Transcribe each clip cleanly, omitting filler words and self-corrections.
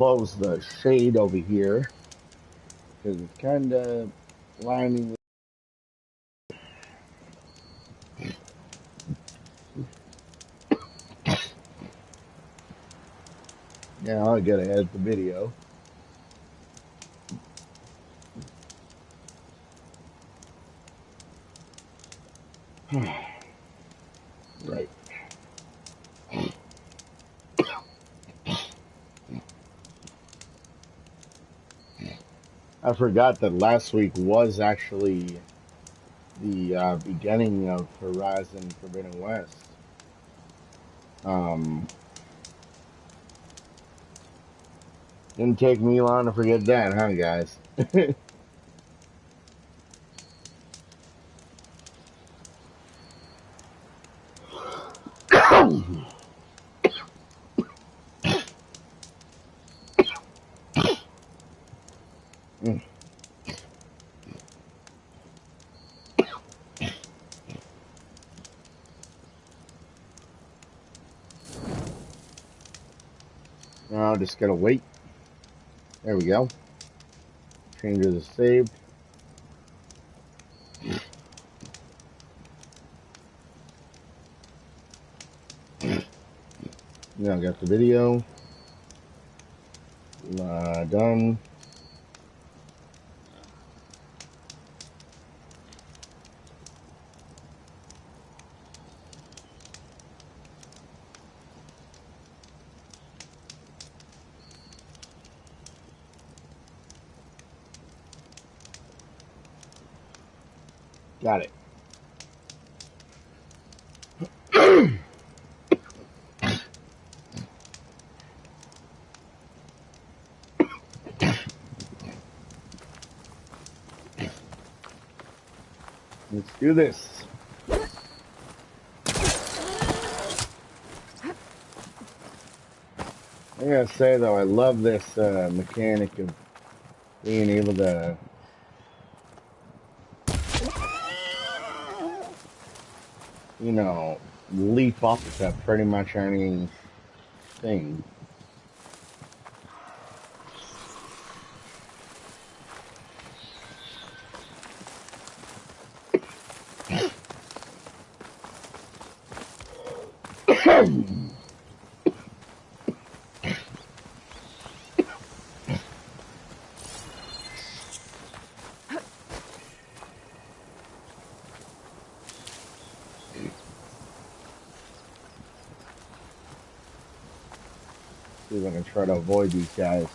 close the shade over here because it's kind of lining. Now I gotta edit the video. Right. I forgot that last week was actually the beginning of Horizon Forbidden West. Didn't take me long to forget that, huh, guys? Now just gotta wait. There we go. Changes is saved. Now I got the video done. Got it. Let's do this. I gotta say though, I love this mechanic of being able to, you know, leap up to pretty much anything. See if I can try to avoid these guys.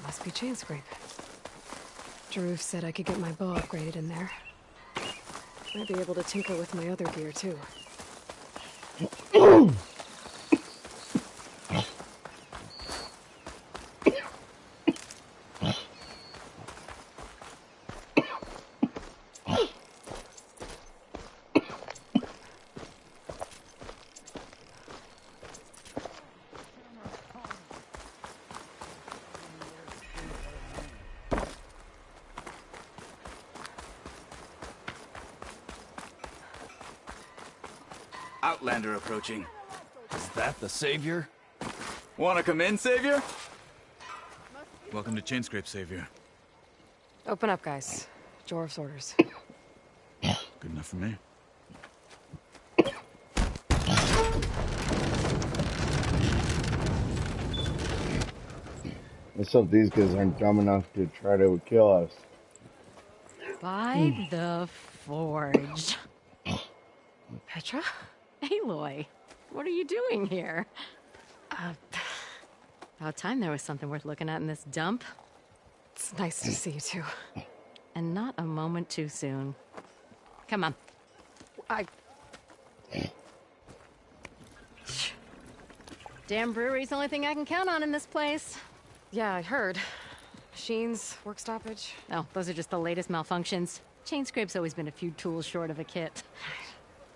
Must be chain scrape. Drew said I could get my bow upgraded in there. Might be able to tinker with my other gear, too. Outlander approaching. Is that the savior? Wanna come in, Savior? Welcome to Chainscrape, Savior. Open up, guys. Jorv's orders. Good enough for me. Let's hope these guys aren't dumb enough to try to kill us. By the forge. Petra? Aloy, what are you doing here? About time there was something worth looking at in this dump. It's nice to see you too. And not a moment too soon. Come on. Damn brewery's the only thing I can count on in this place. Yeah, I heard. Machines, work stoppage. Oh, those are just the latest malfunctions. Chainscrape's always been a few tools short of a kit.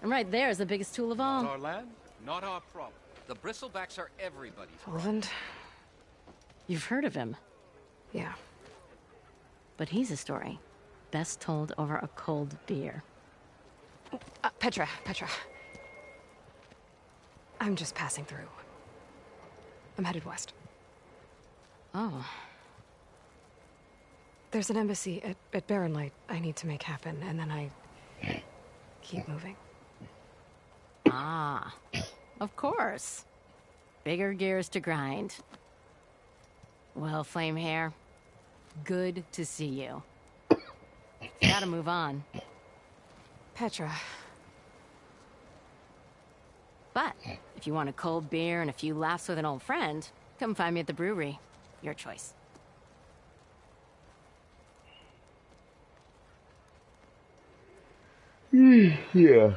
And right there is the biggest tool of all. Not our land, not our problem. The bristlebacks are everybody's problem. Poland? You've heard of him, Yeah. but he's a story best told over a cold beer. Petra. I'm just passing through. I'm headed west. Oh, There's an embassy at Barren Light I need to make happen, and then I keep moving. ah, of course. Bigger gears to grind. Well, Flame Hair, good to see you. Gotta move on. Petra. But if you want a cold beer and a few laughs with an old friend, come find me at the brewery. Your choice. Yeah.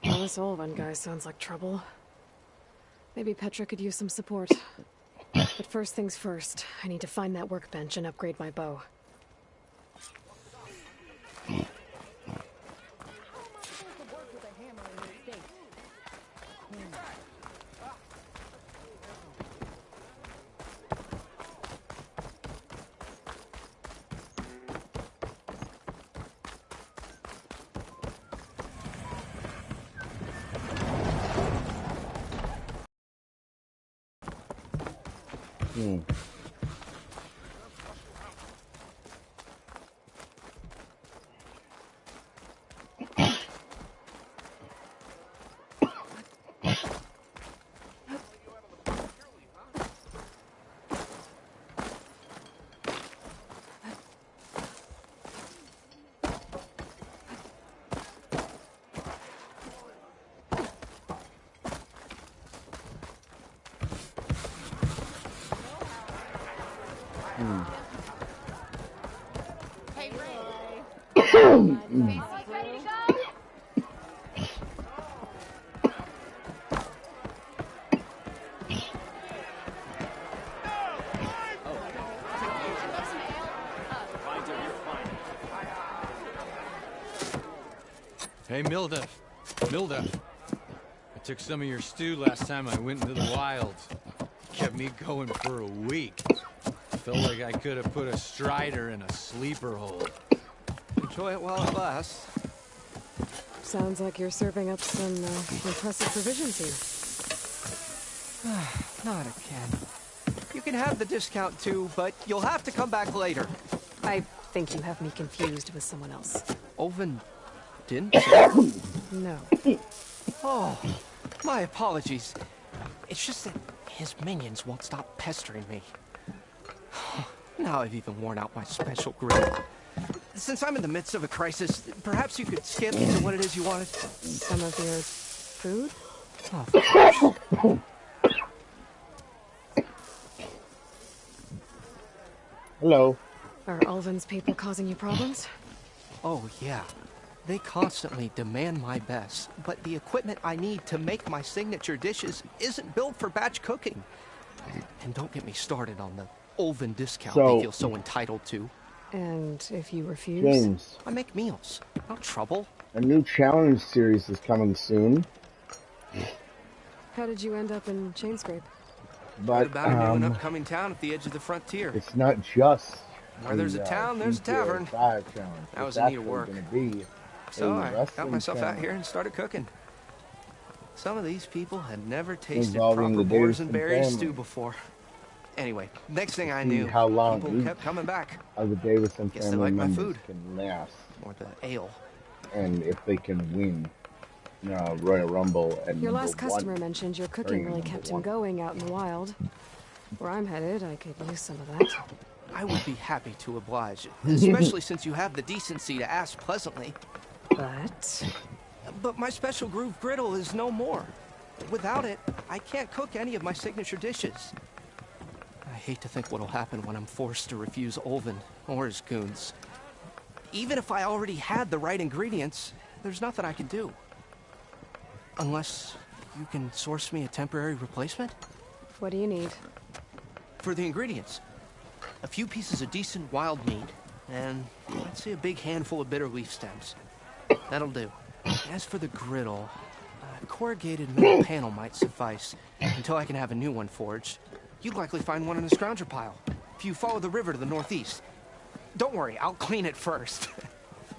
Well, this Olvan guy sounds like trouble. Maybe Petra could use some support. But first things first, I need to find that workbench and upgrade my bow. Hey, Ray. Casey's ready to go? Hey, Milda. I took some of your stew last time I went into the wilds. Kept me going for a week. Felt like I could have put a strider in a sleeper hole. Enjoy it while it lasts. Sounds like you're serving up some impressive provisions here. Not again. You can have the discount too, but you'll have to come back later. I think you have me confused with someone else. Oven didn't? No. Oh, my apologies. It's just that his minions won't stop pestering me. Now I've even worn out my special grin. Since I'm in the midst of a crisis, perhaps you could skip to what it is you wanted? Some of your food? Oh, Hello. Are Ulvin's people causing you problems? oh, yeah. They constantly demand my best, but the equipment I need to make my signature dishes isn't built for batch cooking. And don't get me started on the Ulvin discount they feel so entitled to. And if you refuse? James, I make meals, not trouble. a new challenge series is coming soon. How did you end up in Chainscrape? But About a new and upcoming town at the edge of the frontier. it's not just Where there's a town, there's a GTA tavern. 5 challenge. That was It's a neat actually work. gonna be So I got wrestling myself out channel here and started cooking. Some of these people had never tasted involving proper the boars and Davidson berry stew family before. Anyway, next to thing I see knew, how long people kept coming back. each of the Davidson Guess they family like my members food. can last, Or the ale. and if they can win Royal Rumble at Your number last customer one. mentioned your cooking Ring really number kept him one. going out in the wild. Where I'm headed, I could use some of that. I would be happy to oblige, especially since you have the decency to ask pleasantly. But my special groove griddle is no more. Without it, I can't cook any of my signature dishes. I hate to think what'll happen when I'm forced to refuse Olvin or his goons. Even if I already had the right ingredients, there's nothing I can do. Unless you can source me a temporary replacement? What do you need? For the ingredients, a few pieces of decent wild meat, and let's say a big handful of bitter leaf stems. That'll do. As for the griddle, a corrugated metal panel might suffice until I can have a new one forged. You'd likely find one in a scrounger pile if you follow the river to the northeast. Don't worry, I'll clean it first.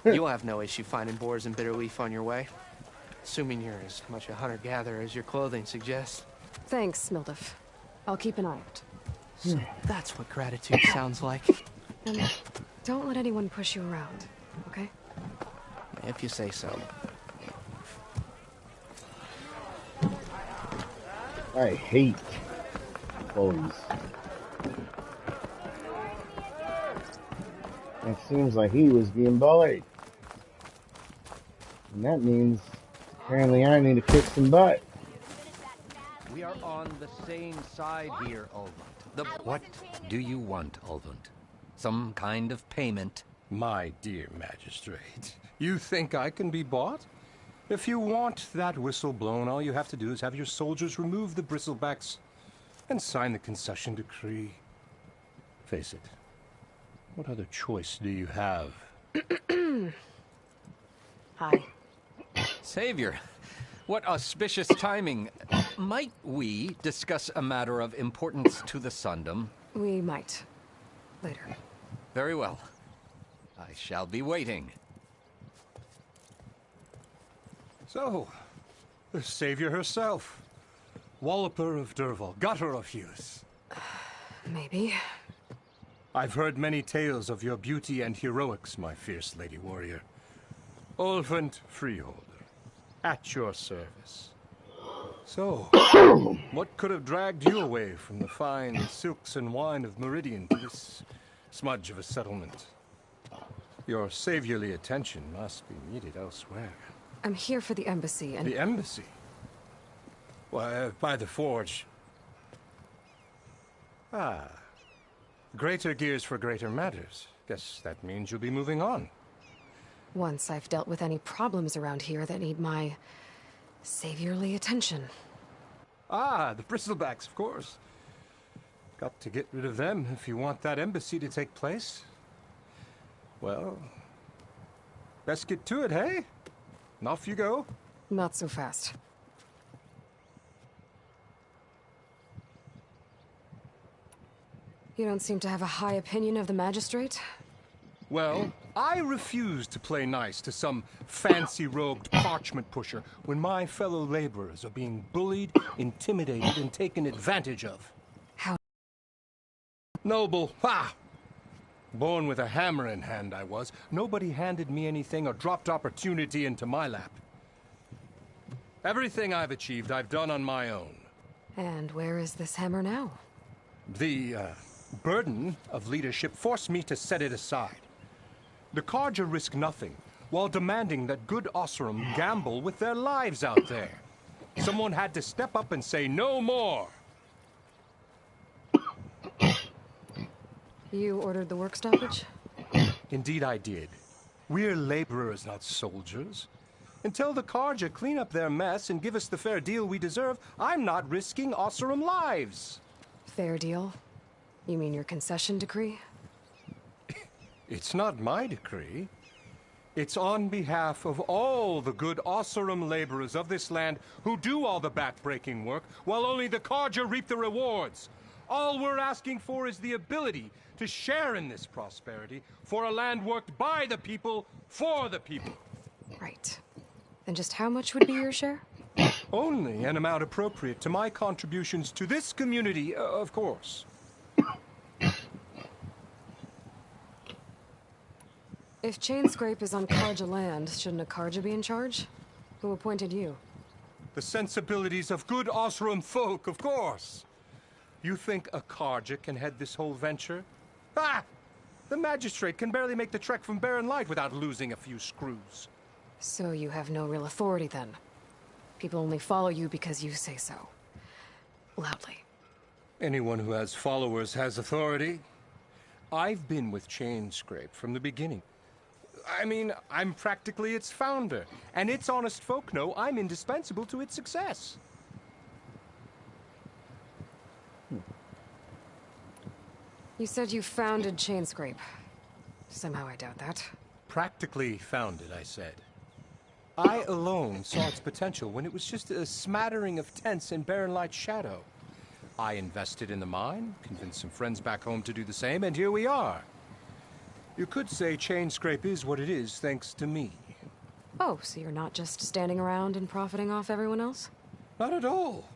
You'll have no issue finding boars and bitter leaf on your way. Assuming you're as much a hunter-gatherer as your clothing suggests. Thanks, Mildif. I'll keep an eye out. So that's what gratitude sounds like. And don't let anyone push you around, okay? If you say so. I hate bullies. It seems like he was being bullied. And that means apparently I need to kick some butt. We are on the same side here, Ulvund. What do you want, Ulvund? Some kind of payment? My dear magistrate, you think I can be bought? If you want that whistle blown, all you have to do is have your soldiers remove the bristlebacks and sign the concession decree. Face it, what other choice do you have? Hi. Savior, what auspicious timing. Might we discuss a matter of importance to the Sundom? We might. Later. Very well. I shall be waiting. So, the savior herself, Walloper of Derval, gutter of Hughes. Maybe. I've heard many tales of your beauty and heroics, my fierce lady warrior. Ulvund Freeholder, at your service. So, what could have dragged you away from the fine silks and wine of Meridian to this smudge of a settlement? Your saviorly attention must be needed elsewhere. I'm here for the embassy and... The embassy? Why, by the forge. Ah. Greater gears for greater matters. Guess that means you'll be moving on. Once I've dealt with any problems around here that need my saviorly attention. Ah, the bristlebacks, of course. Got to get rid of them if you want that embassy to take place. Well, best get to it, hey? And off you go. Not so fast. You don't seem to have a high opinion of the magistrate? Well, I refuse to play nice to some fancy-robed parchment pusher when my fellow laborers are being bullied, intimidated, and taken advantage of. How? Noble, ha! Born with a hammer in hand, I was. Nobody handed me anything or dropped opportunity into my lap. Everything I've achieved, I've done on my own. And where is this hammer now? The burden of leadership forced me to set it aside. The Carja risk nothing, while demanding that good Osseram gamble with their lives out there. Someone had to step up and say no more. You ordered the work stoppage? Indeed I did. We're laborers, not soldiers. Until the Carja clean up their mess and give us the fair deal we deserve, I'm not risking Osseram lives. Fair deal? You mean your concession decree? It's not my decree. It's on behalf of all the good Osseram laborers of this land who do all the backbreaking work, while only the Carja reap the rewards. All we're asking for is the ability to share in this prosperity for a land worked by the people, for the people. Right. Then just how much would be your share? Only an amount appropriate to my contributions to this community, of course. If Chainscrape is on Karja land, shouldn't a Karja be in charge? Who appointed you? The sensibilities of good Osram folk, of course. You think a Karja can head this whole venture? Ah! The magistrate can barely make the trek from Barren Light without losing a few screws. So you have no real authority then? People only follow you because you say so. Loudly. Anyone who has followers has authority. I've been with Chainscrape from the beginning. I mean, I'm practically its founder, and its honest folk know I'm indispensable to its success. You said you founded Chainscrape. Somehow I doubt that. Practically founded, I said. I alone saw its potential when it was just a smattering of tents in Barren Light's shadow. I invested in the mine, convinced some friends back home to do the same, and here we are. You could say Chainscrape is what it is thanks to me. Oh, so you're not just standing around and profiting off everyone else? Not at all.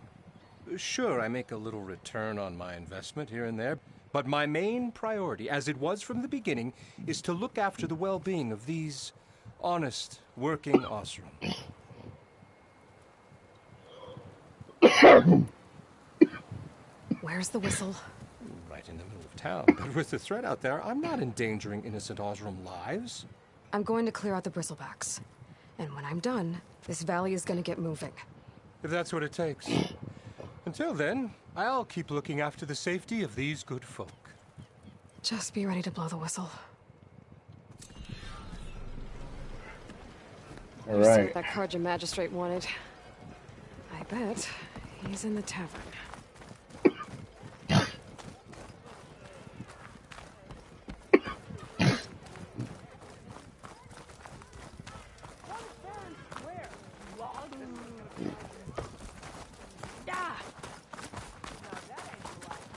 Sure, I make a little return on my investment here and there, but my main priority, as it was from the beginning, is to look after the well-being of these honest, working Osram. Where's the whistle? Right in the middle of town, but with the threat out there, I'm not endangering innocent Osram lives. I'm going to clear out the bristlebacks. And when I'm done, this valley is going to get moving. If that's what it takes. Until then, I'll keep looking after the safety of these good folk. Just be ready to blow the whistle. All You see right. what that Karja magistrate wanted. I bet he's in the tavern.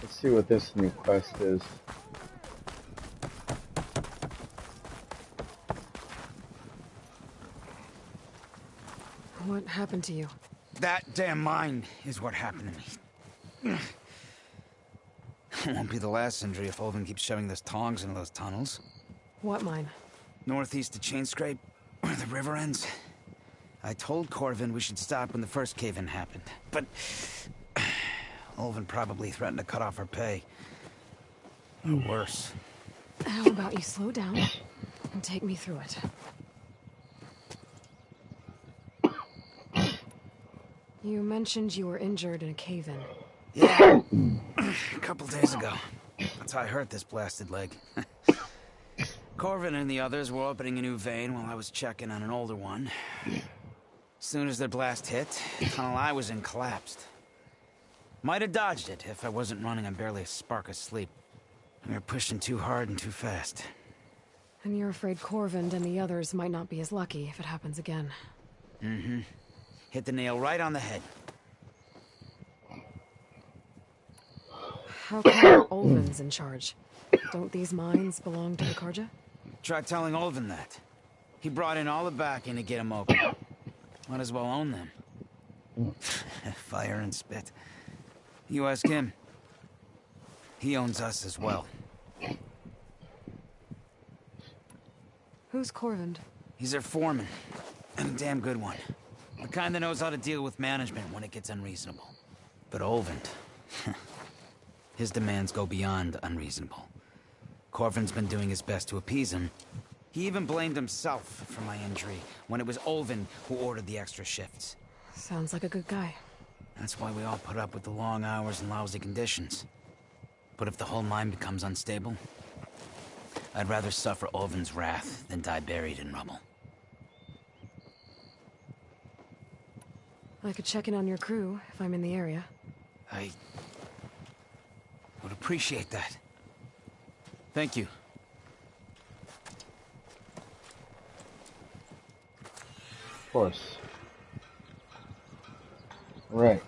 Let's see what this new quest is. What happened to you? That damn mine is what happened to me. It won't be the last injury if Olvin keeps shoving those tongs into those tunnels. What mine? Northeast of Chainscrape, where the river ends. I told Corvin we should stop when the first cave-in happened, but Olvin probably threatened to cut off our pay. Or worse. How about you slow down and take me through it? You mentioned you were injured in a cave-in. Yeah, a couple days ago. That's how I hurt this blasted leg. Corvin and the others were opening a new vein while I was checking on an older one. As soon as their blast hit, the tunnel I was in collapsed. Might have dodged it if I wasn't running on barely a spark of sleep. We were pushing too hard and too fast. And you're afraid Corvind and the others might not be as lucky if it happens again. Mm-hmm. Hit the nail right on the head. How come Olvin's in charge? Don't these mines belong to the Karja? Try telling Olvin that. He brought in all the backing to get them open. Might as well own them. Fire and spit. You ask him. He owns us as well. Who's Corvind? He's their foreman. And a damn good one. The kind that knows how to deal with management when it gets unreasonable. But Olvin, his demands go beyond unreasonable. Corvin's been doing his best to appease him. He even blamed himself for my injury when it was Olvin who ordered the extra shifts. Sounds like a good guy. That's why we all put up with the long hours and lousy conditions. But if the whole mine becomes unstable, I'd rather suffer Olvin's wrath than die buried in rubble. I could check in on your crew if I'm in the area. I would appreciate that. Thank you. Of course. Right.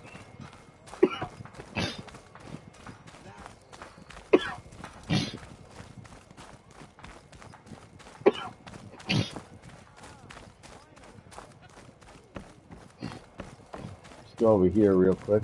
go over here real quick.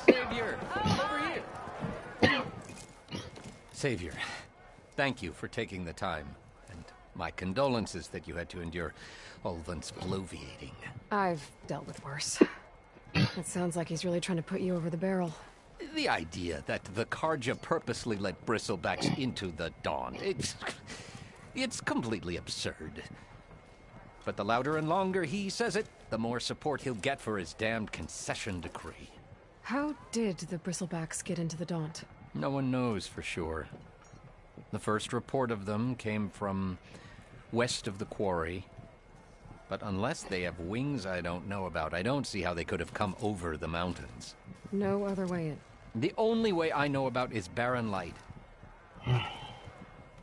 Savior! Over here! Savior, thank you for taking the time. And my condolences that you had to endure Ulvant's bloviating. I've dealt with worse. It sounds like he's really trying to put you over the barrel. The idea that the Karja purposely let Bristlebacks into the Dawn, it's completely absurd. But the louder and longer he says it, the more support he'll get for his damned concession decree. How did the Bristlebacks get into the Daunt? No one knows for sure. The first report of them came from west of the quarry. But unless they have wings I don't know about, I don't see how they could have come over the mountains. No other way in. The only way I know about is Barren Light.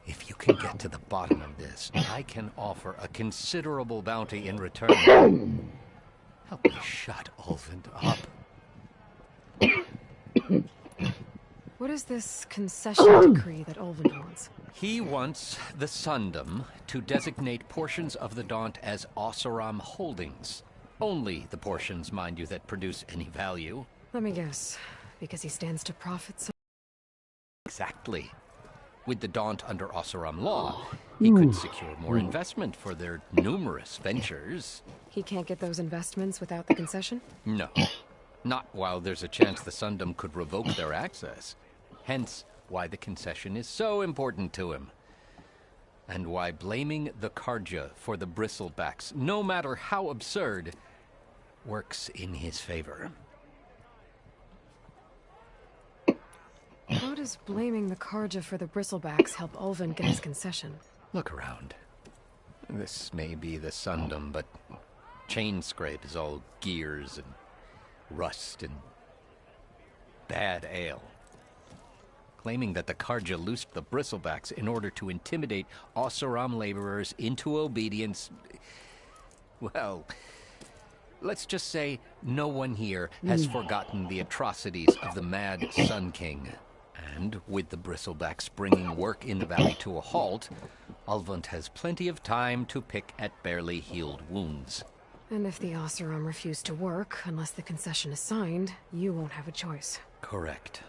If you can get to the bottom of this, I can offer a considerable bounty in return. Help me shut Ulvant up. What is this concession decree that Ulvant wants? He wants the Sundom to designate portions of the Daunt as Oseram holdings. Only the portions, mind you, that produce any value. Let me guess. Because he stands to profit so... Exactly. With the Daunt under Oseram law, he could secure more investment for their numerous ventures. He can't get those investments without the concession? No. Not while there's a chance the Sundom could revoke their access. Hence, why the concession is so important to him. And why blaming the Karja for the Bristlebacks, no matter how absurd, works in his favor. How does blaming the Karja for the Bristlebacks help Ulvant get his concession? Look around. This may be the Sundom, but Chain Scrape is all gears and rust and bad ale. Claiming that the Karja loosed the Bristlebacks in order to intimidate Oseram laborers into obedience... Well, let's just say no one here has forgotten the atrocities of the Mad Sun King. And with the Bristlebacks bringing work in the valley to a halt, Ulvant has plenty of time to pick at barely healed wounds. And if the Oseram refuse to work, unless the concession is signed, you won't have a choice. Correct.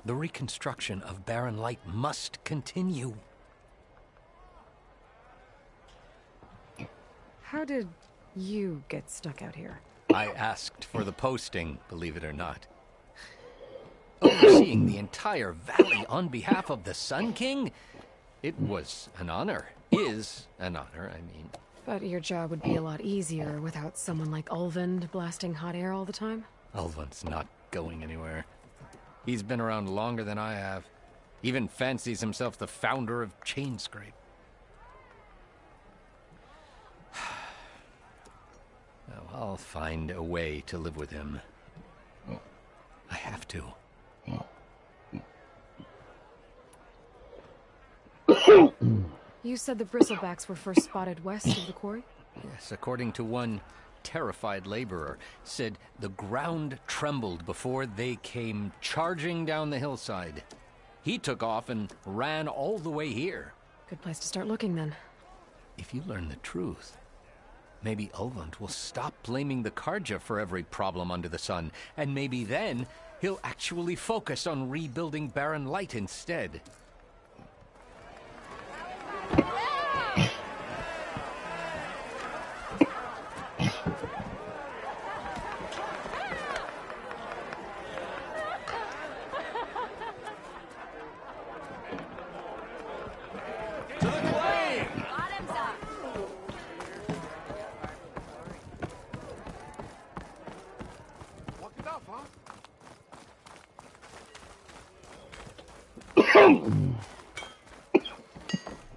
The reconstruction of Barren Light must continue. How did you get stuck out here? I asked for the posting, believe it or not. Overseeing the entire valley on behalf of the Sun King? It was an honor. Is an honor, I mean. But your job would be a lot easier without someone like Ulvand blasting hot air all the time? Ulvand's not going anywhere. He's been around longer than I have. Even fancies himself the founder of Chain Scrape. Well, I'll find a way to live with him. I have to. You said the Bristlebacks were first spotted west of the quarry? Yes, according to one terrified laborer, said the ground trembled before they came charging down the hillside. He took off and ran all the way here. Good place to start looking, then. If you learn the truth, maybe Ulvant will stop blaming the Karja for every problem under the sun, and maybe then he'll actually focus on rebuilding Barren Light instead.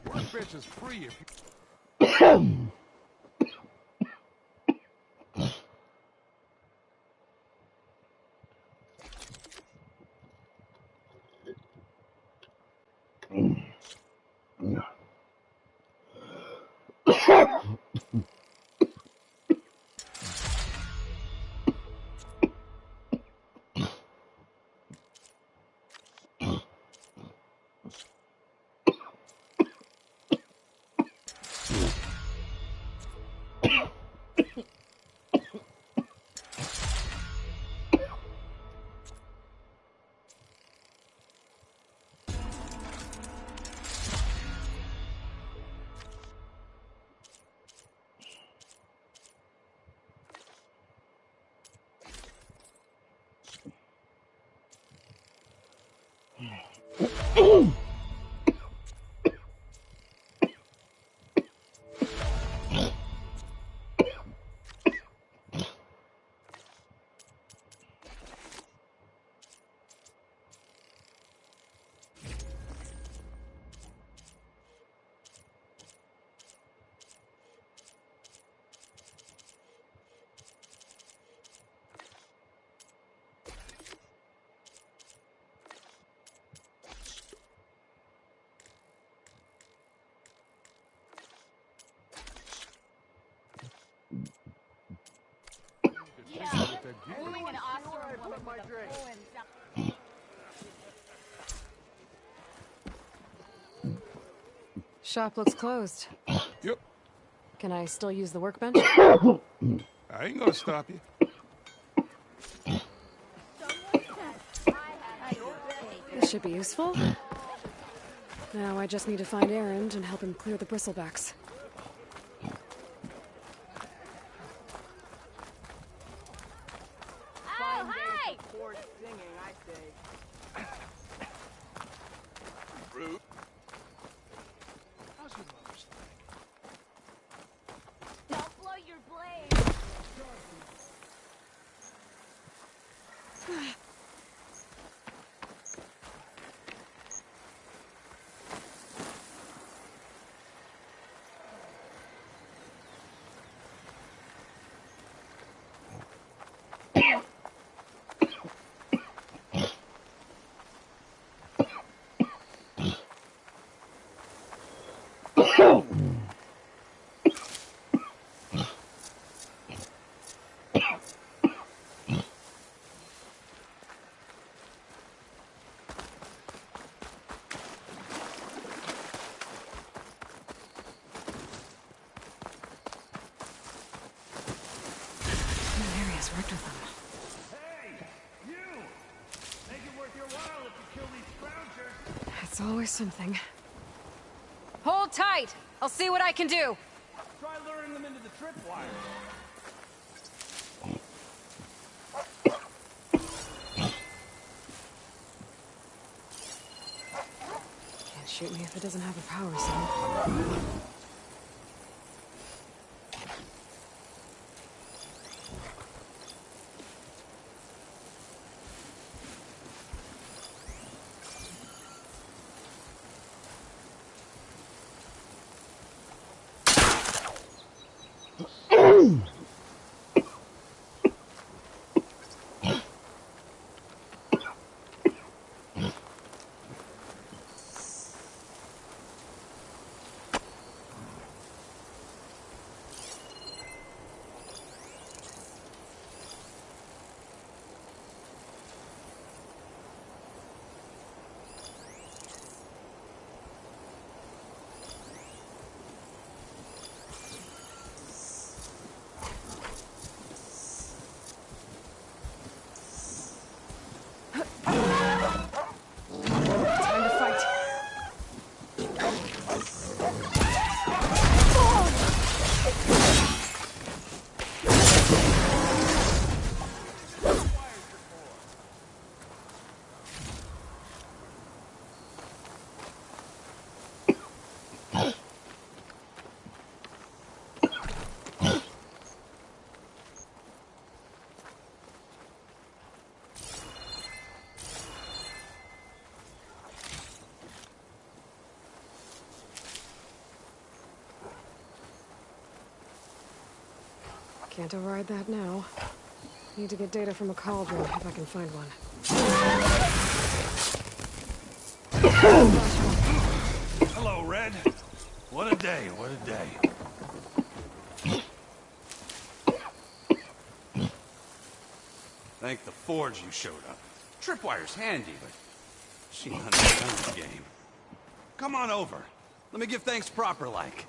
Workbench is free if you... Doing an Austrian woman with a fluent. Shop looks closed. Yep. Can I still use the workbench? I ain't gonna stop you. This should be useful. Now I just need to find Erend and help him clear the bristlebacks. Oh, hi! Don't blow your blade. Marius worked with them. It's always something. Hold tight! I'll see what I can do! Try luring them into the tripwire. Can't shoot me if it doesn't have a power cell. Can't override that now. Need to get data from a cauldron if I can find one. Hello, Red. What a day, what a day. Thank the Forge you showed up. Tripwire's handy, but she understands the game. Come on over. Let me give thanks proper like.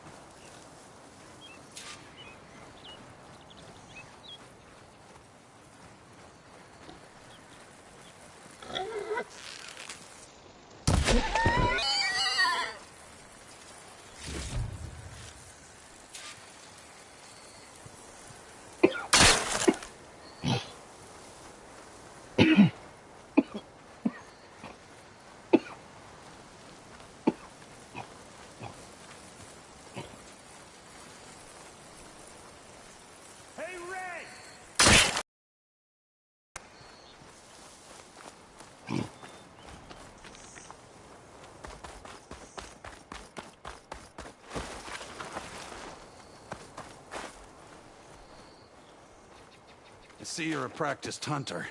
I see you're a practiced hunter.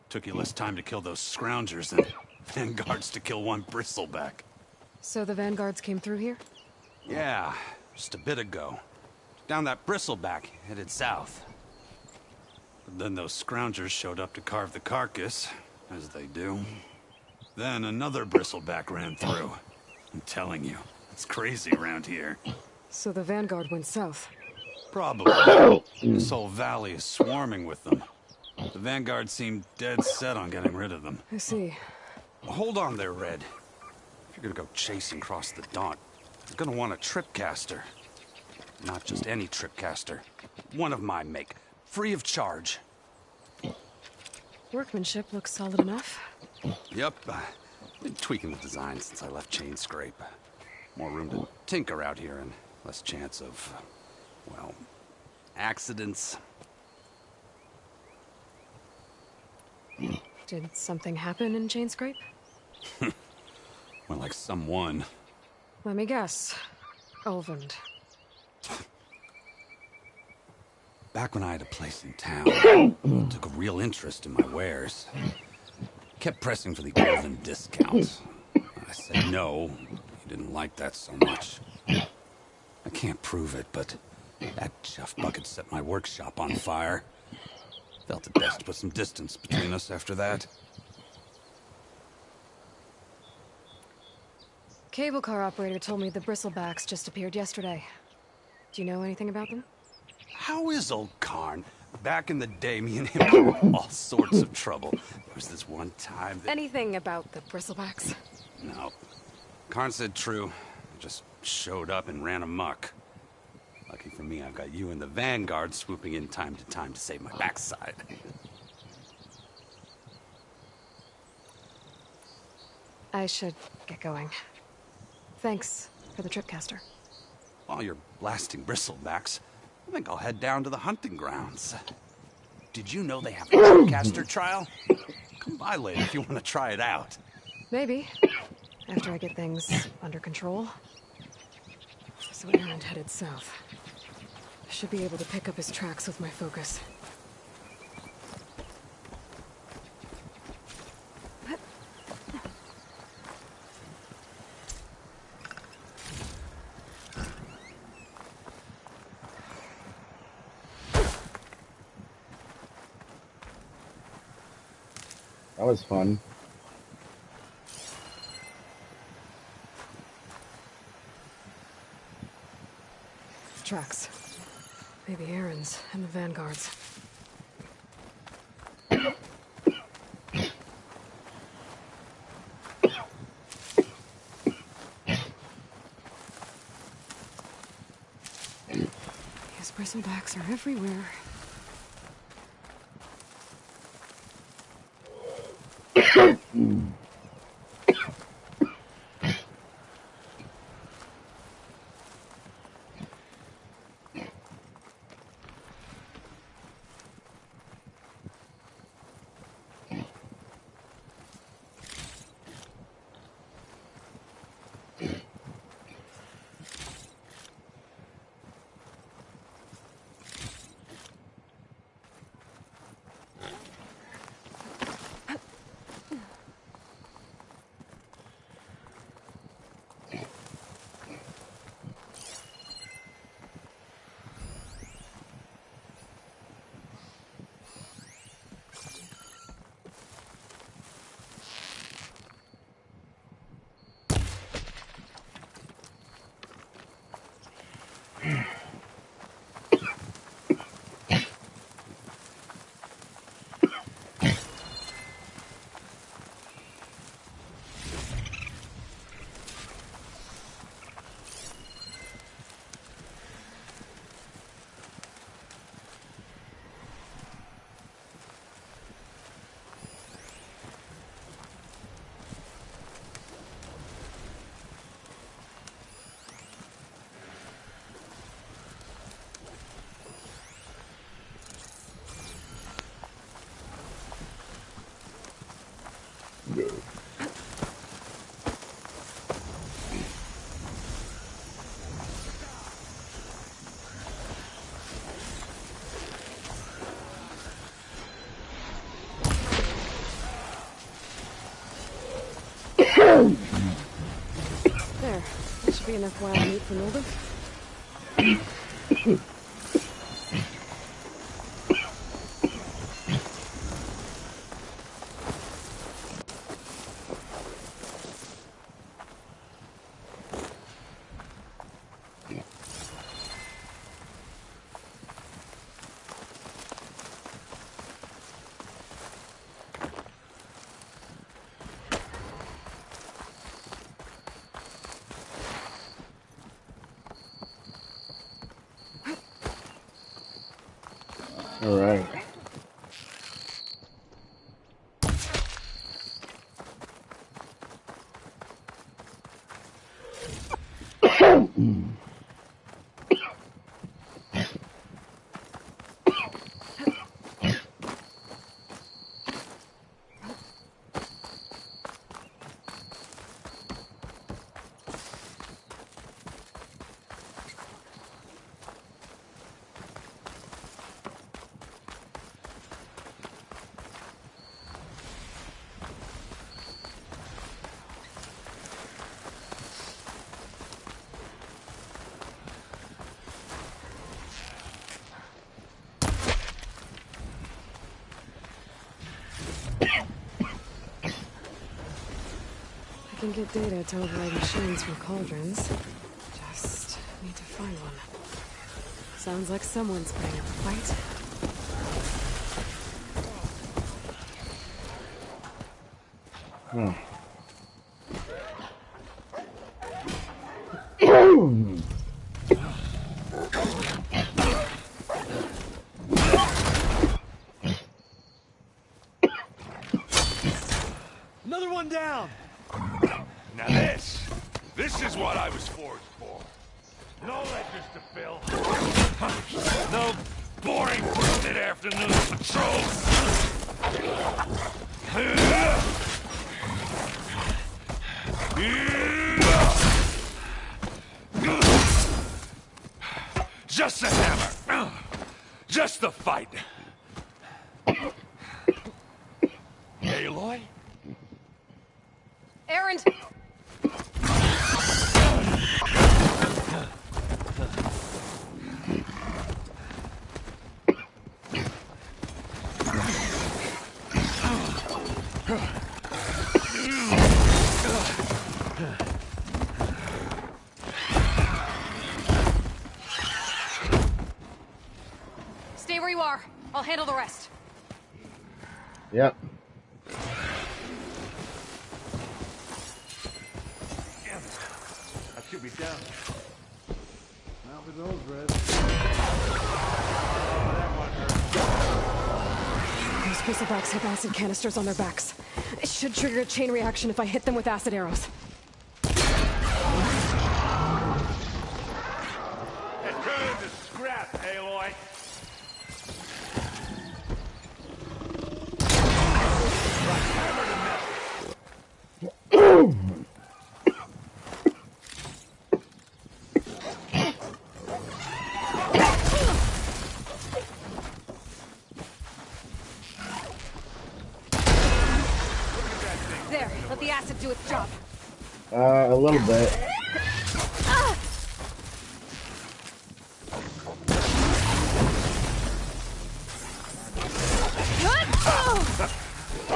Took you less time to kill those scroungers than vanguards to kill one bristleback. So the vanguards came through here? Yeah, just a bit ago. Down that bristleback, headed south. But then those scroungers showed up to carve the carcass, as they do. Then another bristleback ran through. I'm telling you, it's crazy around here. So the vanguard went south? Probably. This whole valley is swarming with them. The vanguard seemed dead set on getting rid of them. I see. Hold on there, Red. If you're gonna go chasing across the Daunt, you're gonna want a tripcaster. Not just any tripcaster. One of my make. Free of charge. Workmanship looks solid enough. Yep. Been tweaking the design since I left Chain Scrape. More room to tinker out here and less chance of, well, accidents. Did something happen in Chain Scrape? More like someone. Let me guess. Ulvund. Back when I had a place in town, I took a real interest in my wares. Kept pressing for the Ulvund discount. I said no. He didn't like that so much. I can't prove it, but that chuff bucket set my workshop on fire. Felt it best to put some distance between us after that. Cable car operator told me the bristlebacks just appeared yesterday. Do you know anything about them? How is old Karn? Back in the day, me and him got in all sorts of trouble. There was this one time that... Anything about the bristlebacks? No. Karn said true. They just showed up and ran amok. Lucky for me, I've got you and the Vanguard swooping in time to save my backside. I should get going. Thanks for the tripcaster. While you're blasting bristlebacks, I think I'll head down to the hunting grounds. Did you know they have a tripcaster trial? Come by later if you want to try it out. Maybe. After I get things under control. So Aaron headed south. I should be able to pick up his tracks with my focus. That was fun. Tracks. Maybe Aaron's and the Vanguard's. His bristlebacks are everywhere. Should be enough wild meat for Mulder. All right. I can get data to override machines from cauldrons. Just need to find one. Sounds like someone's putting up a fight. Another one down! Now this is what I was forged for. No ledgers to fill. No boring mid-afternoon patrols. Just the hammer. Just the fight. Aloy? Errand! Stay where you are. I'll handle the rest. Yep. I should be down. Not with those reds. Those bristlebacks have acid canisters on their backs. It should trigger a chain reaction if I hit them with acid arrows. And turn into scrap, Aloy. There, let the acid do its job. A little bit.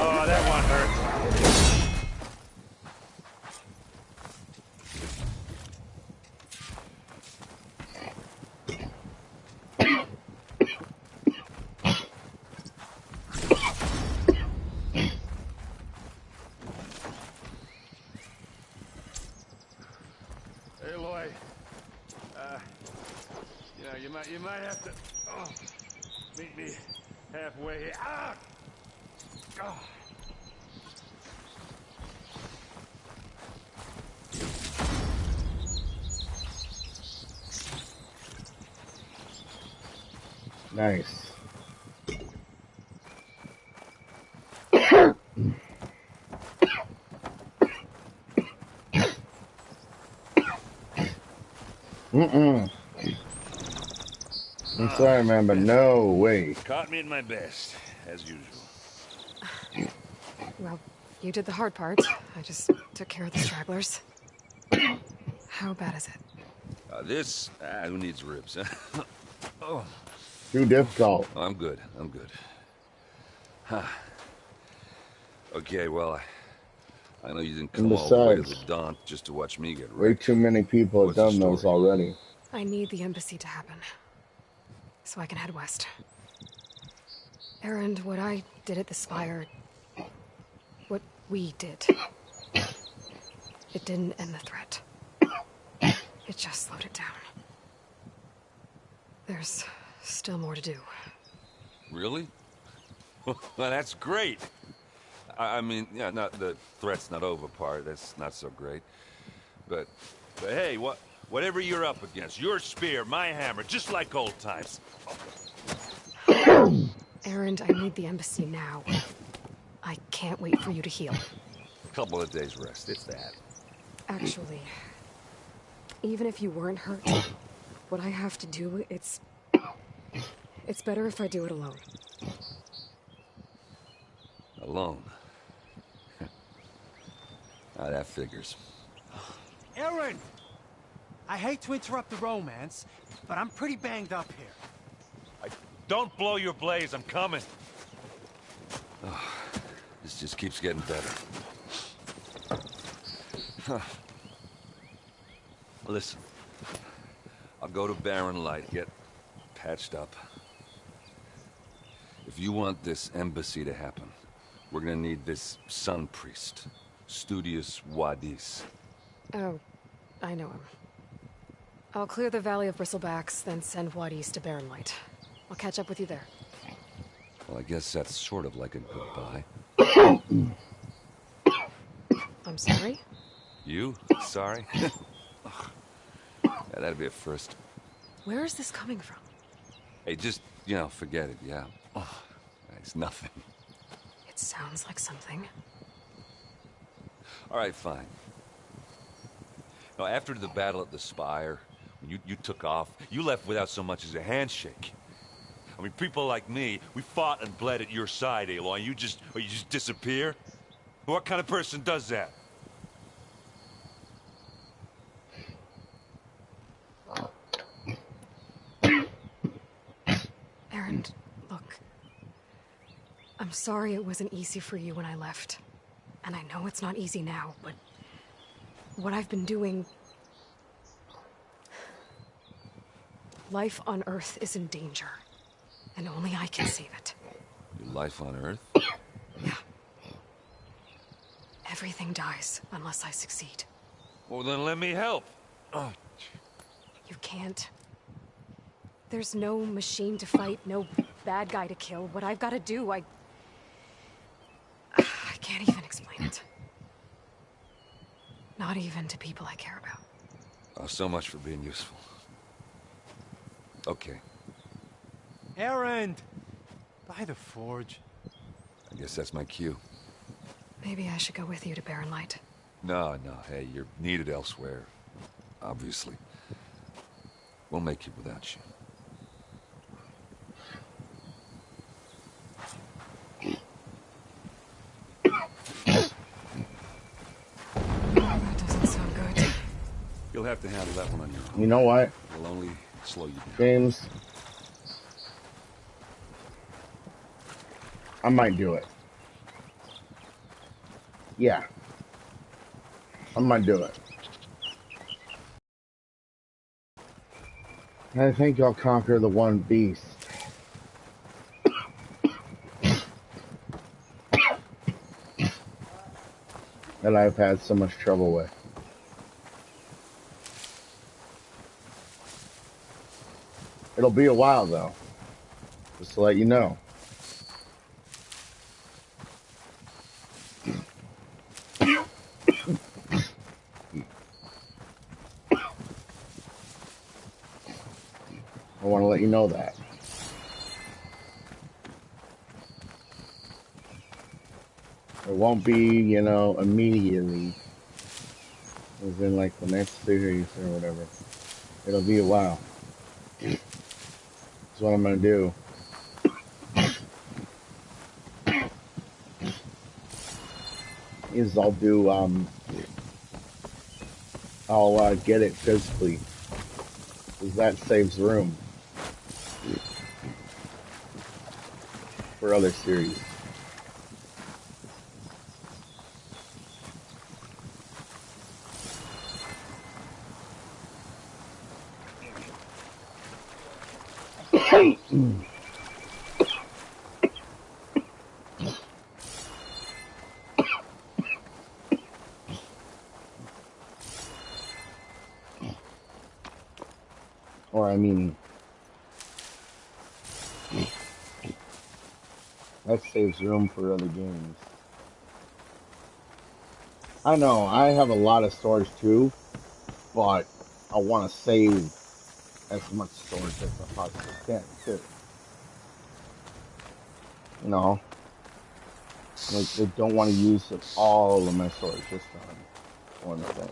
Oh, that one hurt. Aloy, you might have to meet me halfway. Ah! Oh. Nice. I'm sorry, man, but no way. Caught me at my best, as usual. Well, you did the hard part. I just took care of the stragglers. How bad is it? Who needs ribs? Oh, Too difficult. I'm good. Huh. Okay, well, I know you didn't And come all the way to the besides, Daunt just to watch me get way wrecked. too many people have What's the done those story? already. I need the embassy to happen, so I can head west. Erend, what I did at the Spire... What we did... It didn't end the threat. It just slowed it down. There's still more to do. Really? Well, that's great. I mean, yeah, not the threat's not over part. That's not so great. But hey, whatever you're up against, your spear, my hammer, just like old times. Erend, I need the embassy now. I can't wait for you to heal. Couple of days rest, if that. Actually, even if you weren't hurt, what I have to do, it's better if I do it alone. Alone? That figures. Aaron! I hate to interrupt the romance, but I'm pretty banged up here. Don't blow your blaze, I'm coming. Oh, this just keeps getting better. Huh. Listen, I'll go to Barren Light, get patched up. If you want this embassy to happen, we're gonna need this sun priest, Studius Wadis. Oh, I know him. I'll clear the Valley of Bristlebacks, then send Wadis to Barren Light. I'll catch up with you there. Well, I guess that's sort of like a goodbye. I'm sorry? You? Sorry? Yeah, that'd be a first. Where is this coming from? Hey, just, forget it, yeah. Oh, it's nothing. It sounds like something. All right, fine. Now, after the battle at the Spire, when you took off, you left without so much as a handshake. I mean, people like me, we fought and bled at your side, Aloy, and you just disappear? What kind of person does that? Erend, look. I'm sorry it wasn't easy for you when I left. And I know it's not easy now, but... what I've been doing... Life on Earth is in danger. And only I can save it. Your life on Earth? Yeah. Everything dies unless I succeed. Well, then let me help. Oh. You can't. There's no machine to fight, no bad guy to kill. What I've got to do, I can't even explain it. Not even to people I care about. Oh, so much for being useful. Okay. Erend! By the forge. I guess that's my cue. Maybe I should go with you to Barren Light. No, hey, you're needed elsewhere. Obviously. We'll make it without you. That doesn't sound good. You'll have to handle that one on your own. You know what? It'll only slow you down. James, I might do it. Yeah. I might do it. I think I'll conquer the one beast. That I've had so much trouble with. It'll be a while though. Just to let you know. I want to let you know that. It won't be, immediately. As in like the next series or whatever. It'll be a while. That's what I'm going to do. Is I'll do I'll get it physically, because that saves room for other series. Or I mean, that saves room for other games. I know, I have a lot of storage too, but I want to save as much storage as I possibly can too. You know, like I don't want to use up all of my storage just on one thing.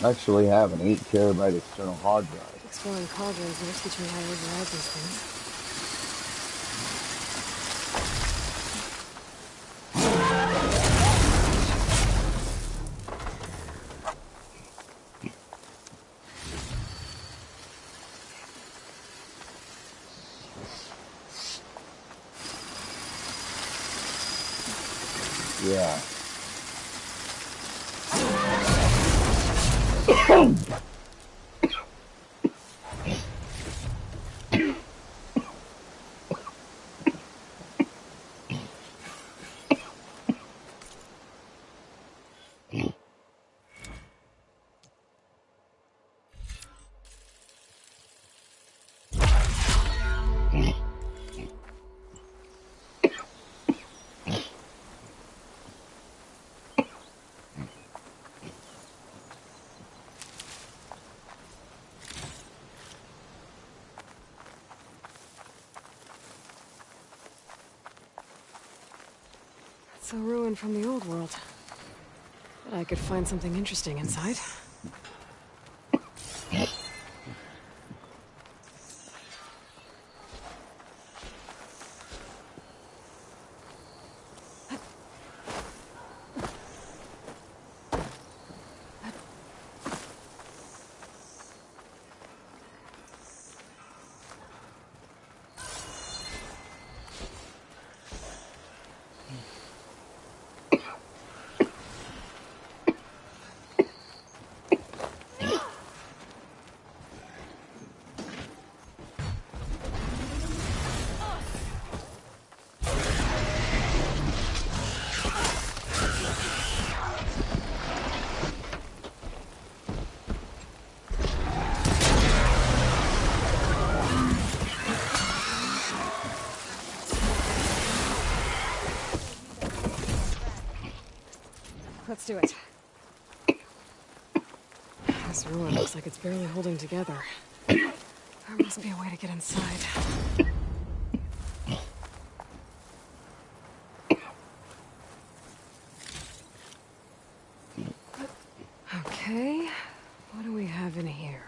I actually have an 8 terabyte external hard drive. Exploring cauldrons will teach me how to override these things. Yeah. It's a ruin from the old world. But I could find something interesting inside. Let's do it. This ruin looks like it's barely holding together. There must be a way to get inside. Okay, what do we have in here?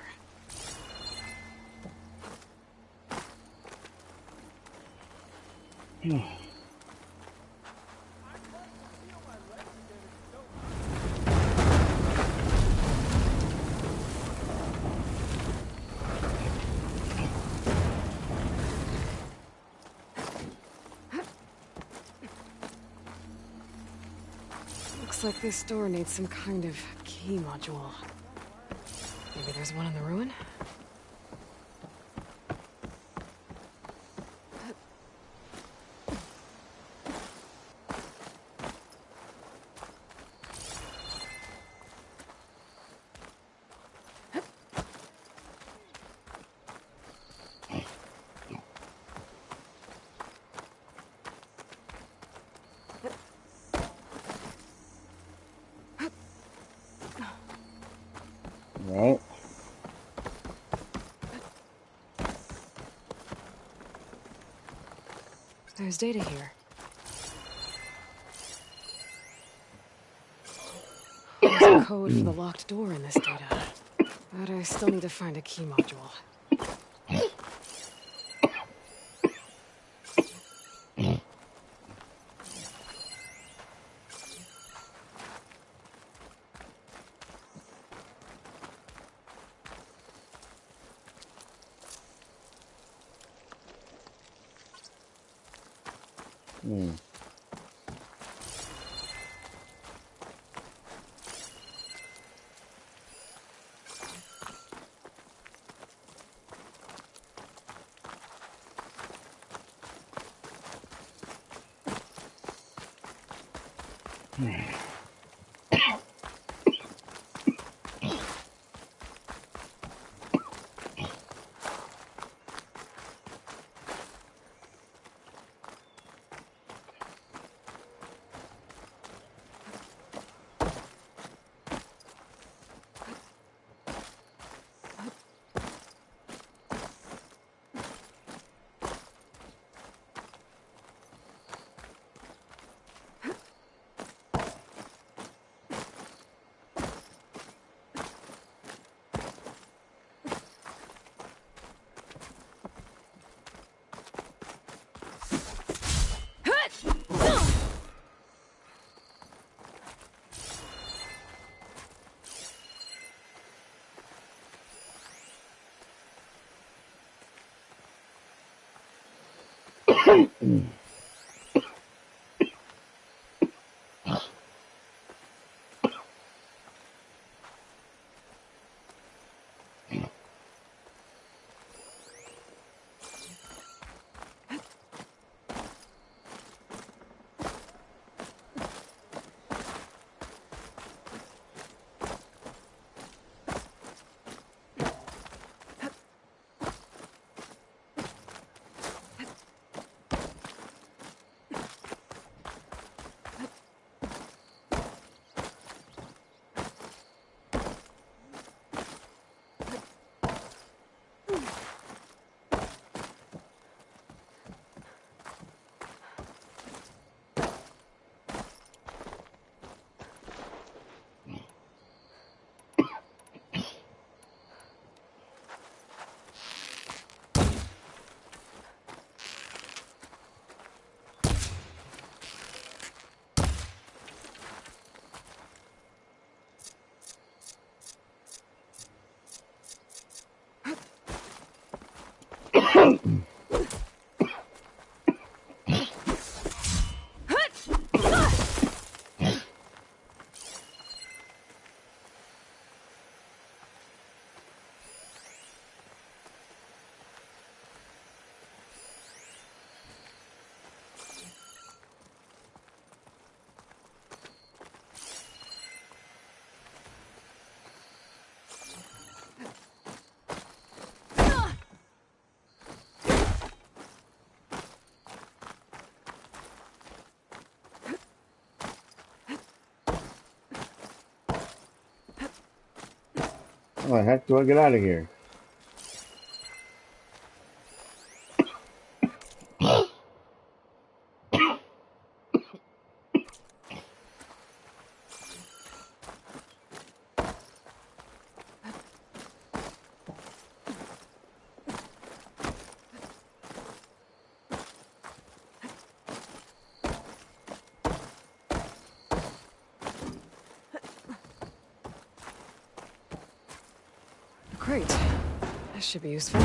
Looks like this door needs some kind of key module. Maybe there's one in the ruin? Right. There's data here. There's a code for the locked door in this data. But I still need to find a key module. Hmm. How the heck do I get out of here? Great. This should be useful.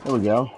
There we go.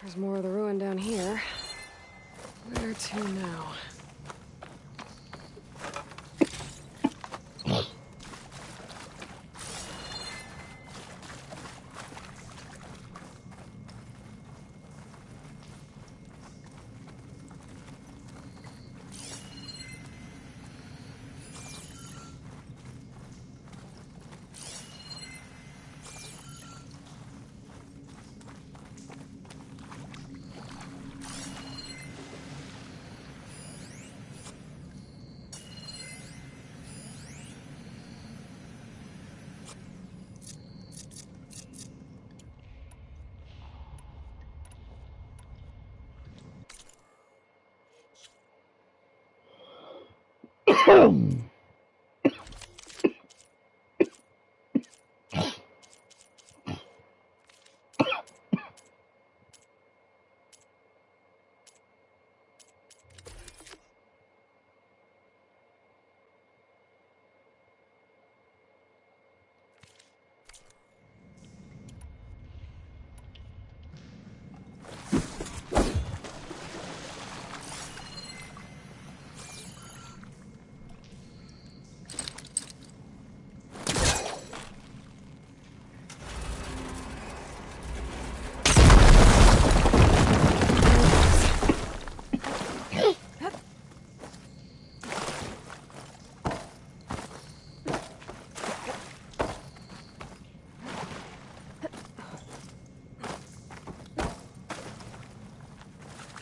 There's more of the ruin down here. Where to now?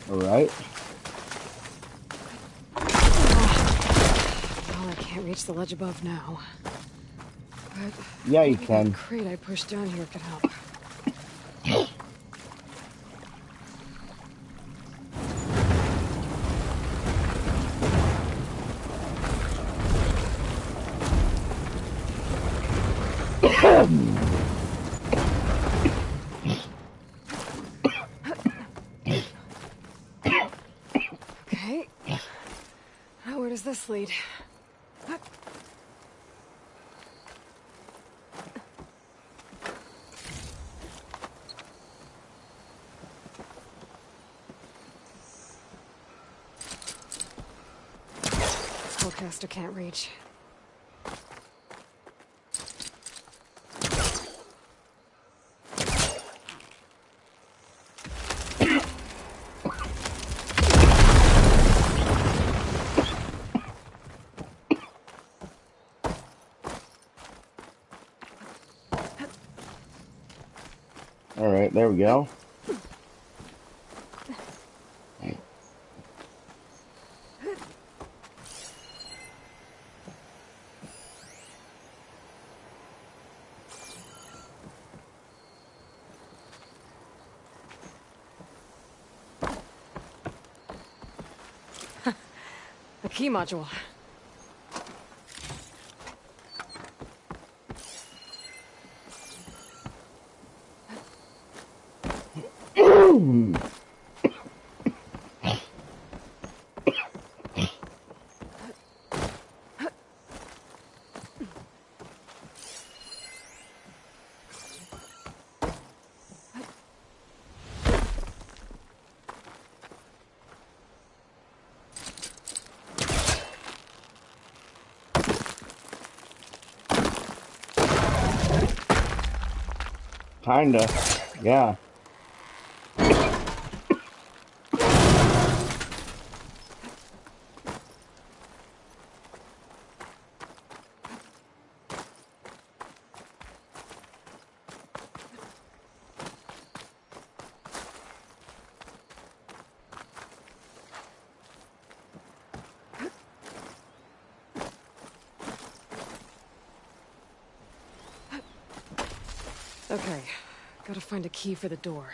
All right. Well, I can't reach the ledge above now. But Yeah, you maybe can. that crate I pushed down here could help. Okay. Now where does this lead? Spellcaster can't reach. All right, there we go. The key module. Kinda. Yeah. Okay, gotta find a key for the door.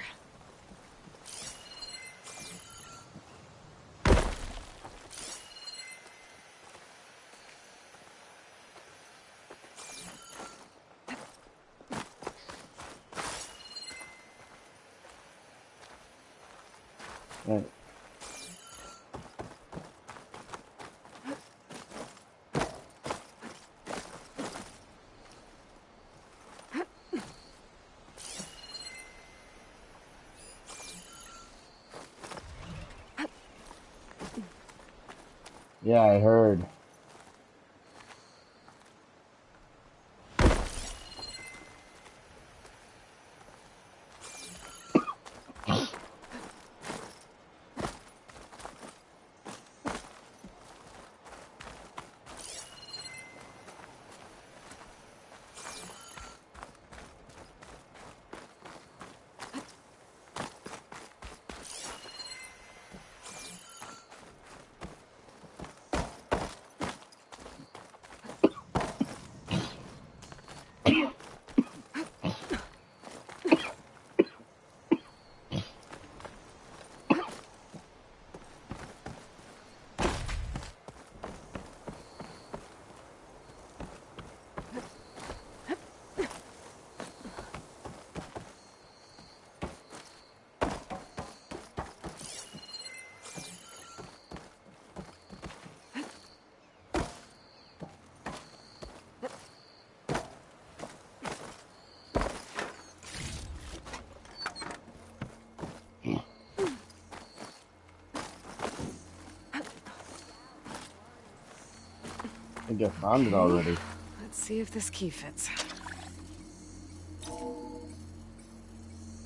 Right. Yeah, I heard. I think I found it Okay, already. let's see if this key fits.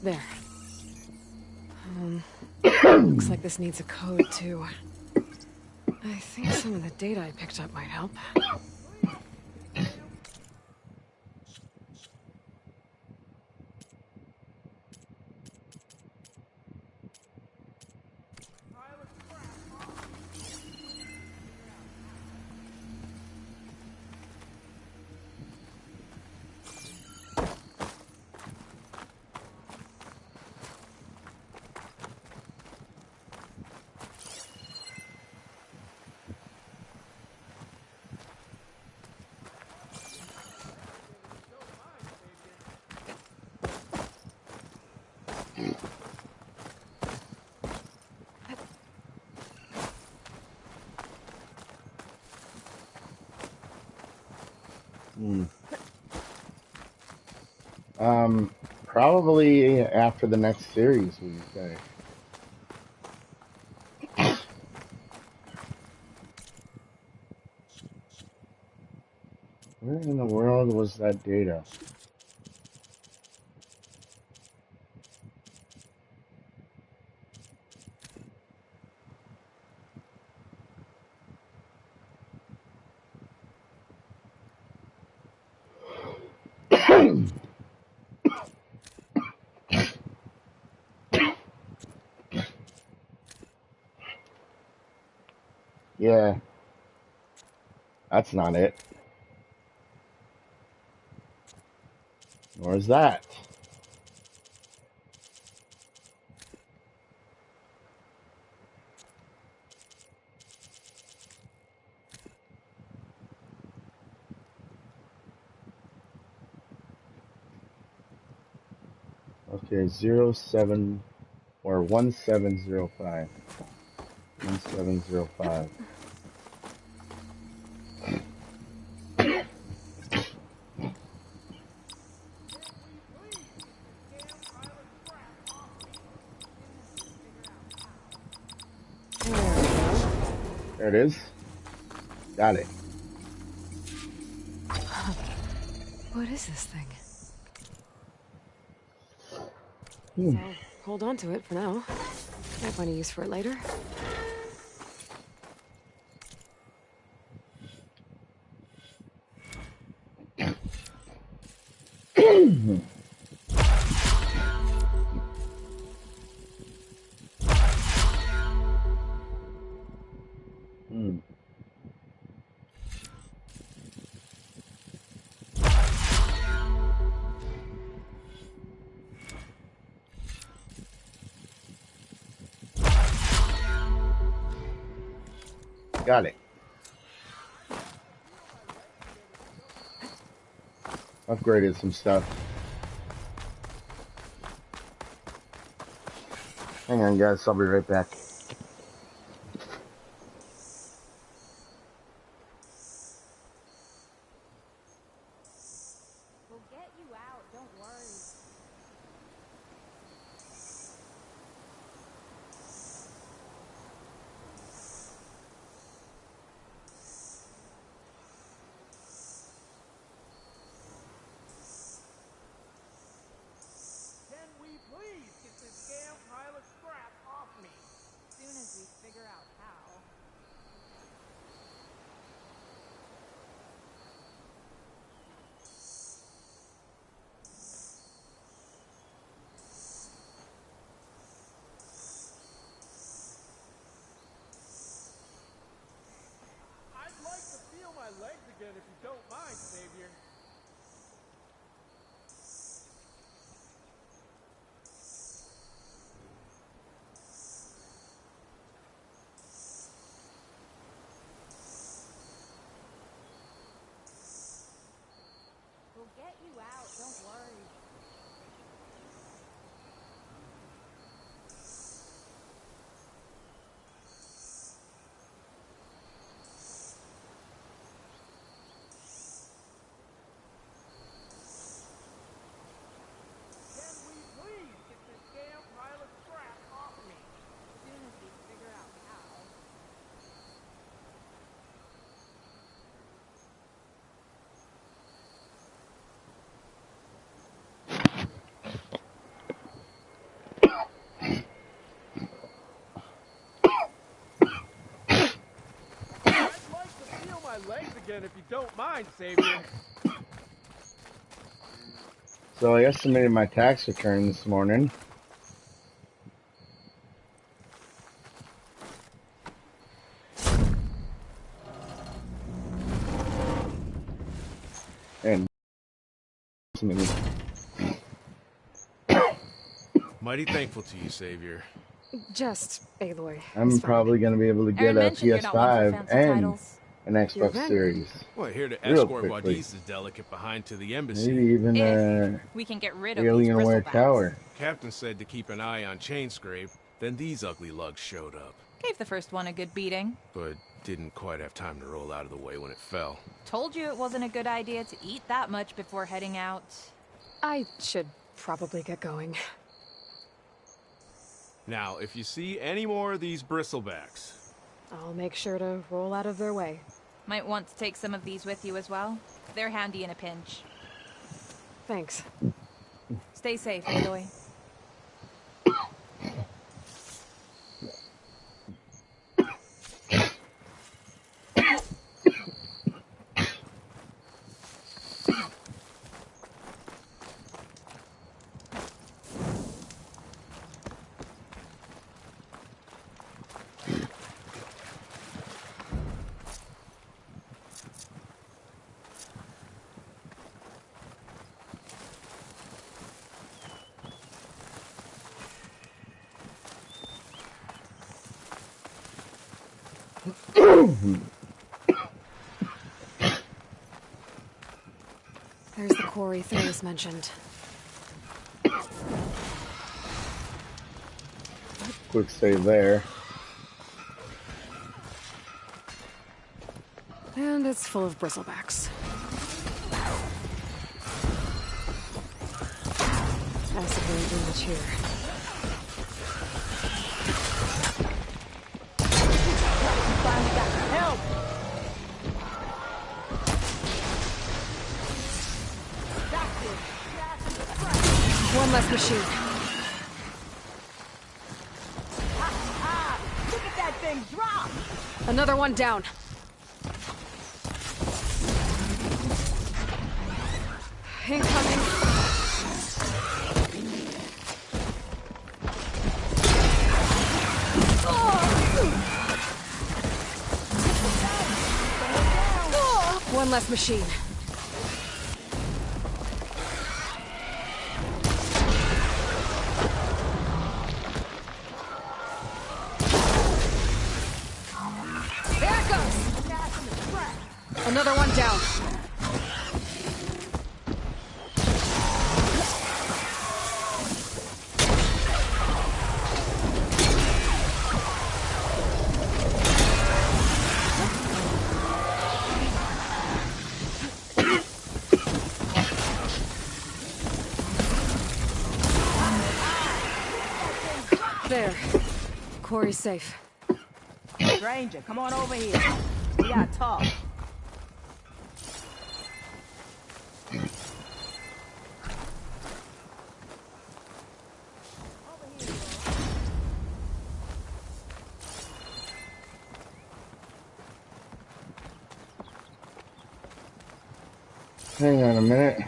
There. Looks like this needs a code, too. I think some of the data I picked up might help. Probably after the next series, we say. Where in the world was that data? Yeah, that's not it. Nor is that. Okay, 07 or 1705. 1705. There it is. Got it. What is this thing? So, hold on to it for now. Might find a use for it later. Got it. Upgraded some stuff. Hang on, guys. I'll be right back. We'll get you out, don't worry. Can we please get this damn pile of scrap off me? Soon as we figure out how. I'd like to feel my legs again if you don't mind, Savior. We'll get you out, don't worry. Can we please get this damn pile of scrap off me? Soon as we figure out how. I'd like to feel my legs again if you don't mind, Savior. So I estimated my tax return this morning. And Mighty thankful to you, Savior. Just Aloy. I'm probably going to be able to get a PS5 and an Xbox Series. Well, here to real escort quickly. Wadis' delicate behind to the embassy. Maybe even a We can get rid of Alienware these tower. Captain said to keep an eye on Chainscrape. Then these ugly lugs showed up, Gave the first one a good beating. but didn't quite have time to roll out of the way when it fell. Told you it wasn't a good idea to eat that much before heading out. I should probably get going. Now, if you see any more of these bristlebacks, I'll make sure to roll out of their way. Might want to take some of these with you as well. They're handy in a pinch. Thanks. Stay safe, Aloy. There's the quarry Therese mentioned. Quick save there. And it's full of bristlebacks. Acid rain too much here. Help! One less machine. Another one down. Incoming. One less machine. There it goes. Another one down. There. Quarry's safe. Stranger, come on over here. We gotta talk. Hang on a minute.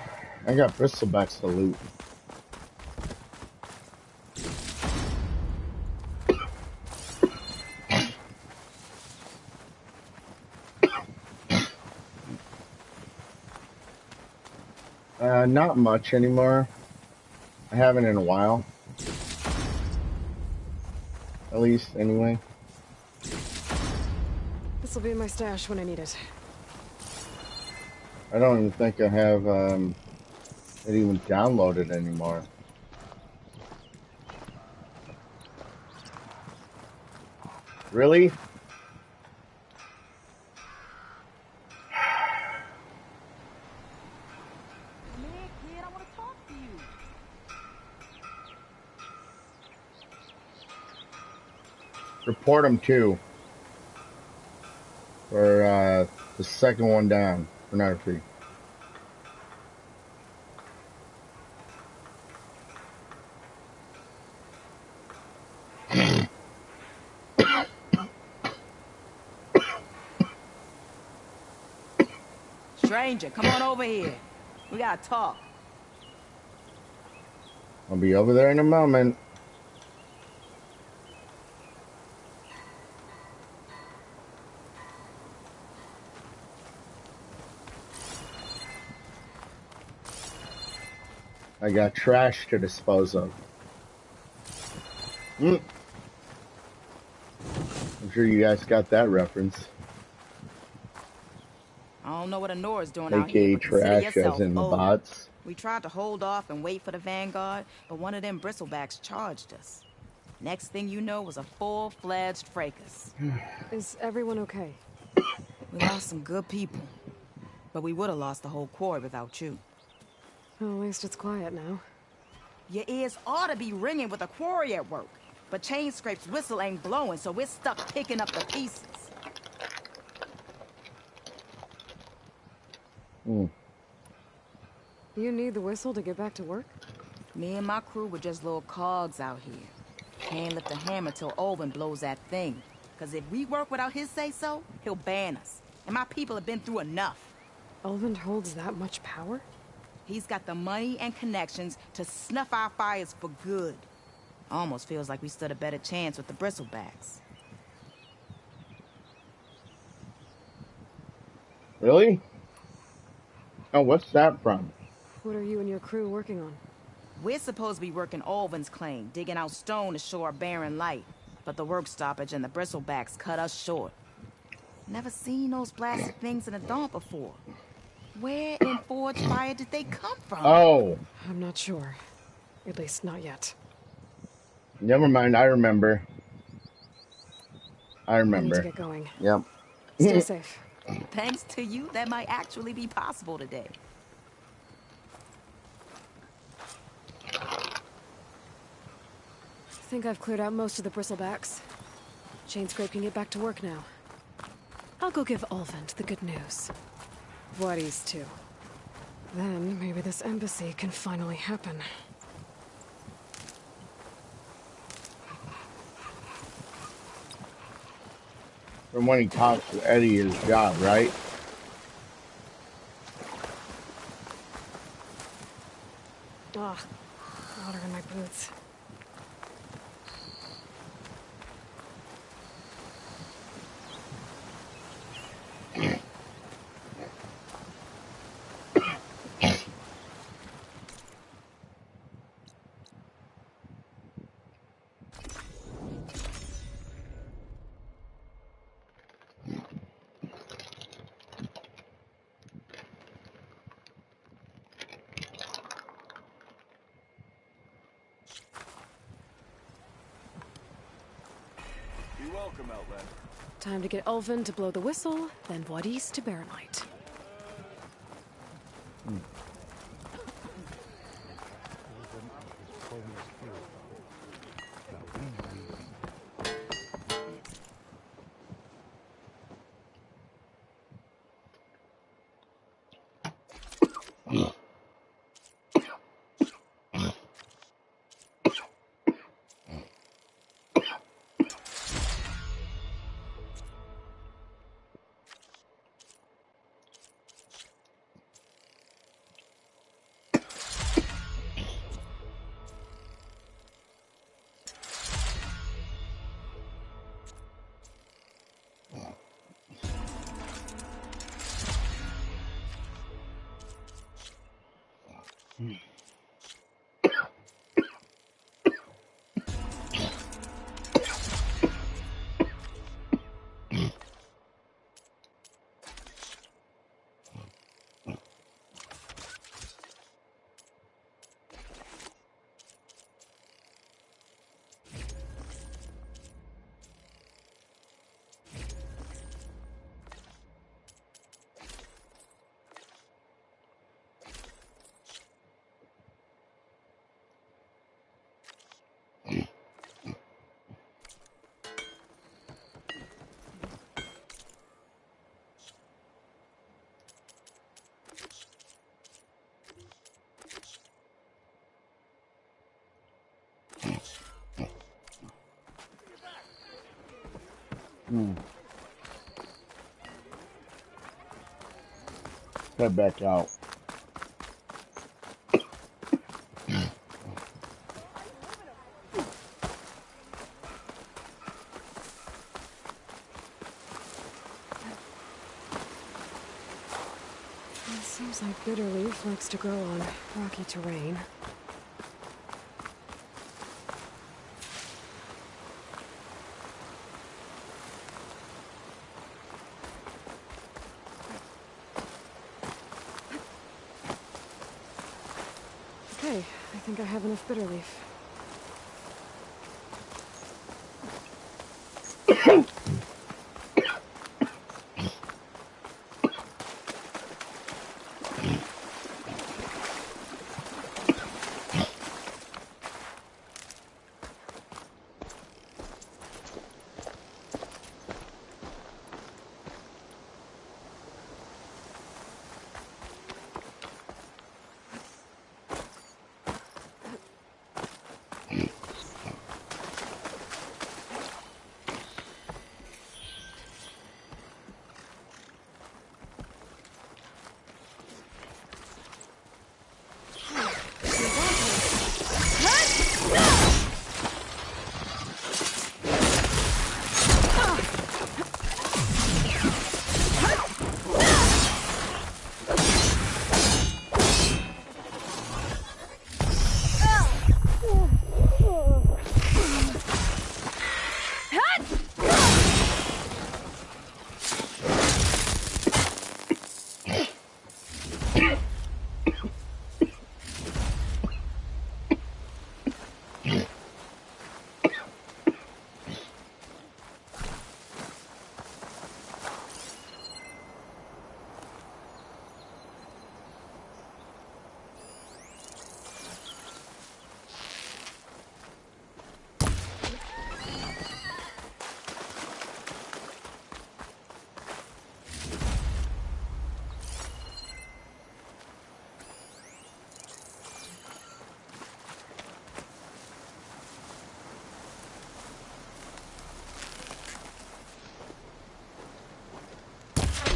I got bristlebacks to loot. Not much anymore. I haven't in a while. At least, anyway. This'll be in my stash when I need it. I don't even think I have it even downloaded anymore. Really? Report them too. For the second one down. Pornography. Stranger, come on over here. We gotta talk. I'll be over there in a moment. I got trash to dispose of. I'm sure you guys got that reference. I don't know what Honora's doing out here, AKA but consider trash yourself as in the old. bots. We tried to hold off and wait for the Vanguard, but one of them bristlebacks charged us. Next thing you know was a full-fledged fracas. Is everyone okay? We lost some good people, but we would have lost the whole quarry without you. Well, at least it's quiet now. Your ears ought to be ringing with a quarry at work, but Chain Scrape's whistle ain't blowing, so we're stuck picking up the pieces. You need the whistle to get back to work? Me and my crew were just little cogs out here. Can't lift a hammer till Olvin blows that thing. Cause if we work without his say-so, he'll ban us. And my people have been through enough. Olvin holds that much power? He's got the money and connections to snuff our fires for good. Almost feels like we stood a better chance with the bristlebacks. Really? Oh, what's that from? What are you and your crew working on? We're supposed to be working Olvin's claim, digging out stone to show our barren light. But the work stoppage and the bristlebacks cut us short. Never seen those blasted things in a dump before. Where in Forge Fire did they come from? Oh. I'm not sure. At least not yet. Never mind, I remember. I remember. I need to get going. Yep. Stay safe. Thanks to you, that might actually be possible today. I think I've cleared out most of the bristlebacks. Chain Scrape can get back to work now. I'll go give Olvent the good news. Voorhees too. Then maybe this embassy can finally happen. from when he talks to Eddie his job, right? Ugh, water in my boots. You're welcome, Outlander. Time to get Ulvin to blow the whistle, then Wadis to bear night. Head back out. It seems like bitter leaf likes to grow on rocky terrain. Okay, I think I have enough bitter leaf.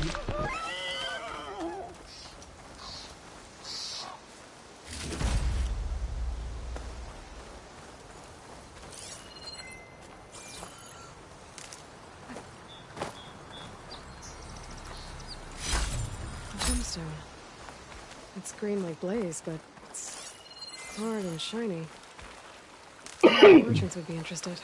Gemstone. It's green like blaze, but it's hard and shiny. Merchants would be interested.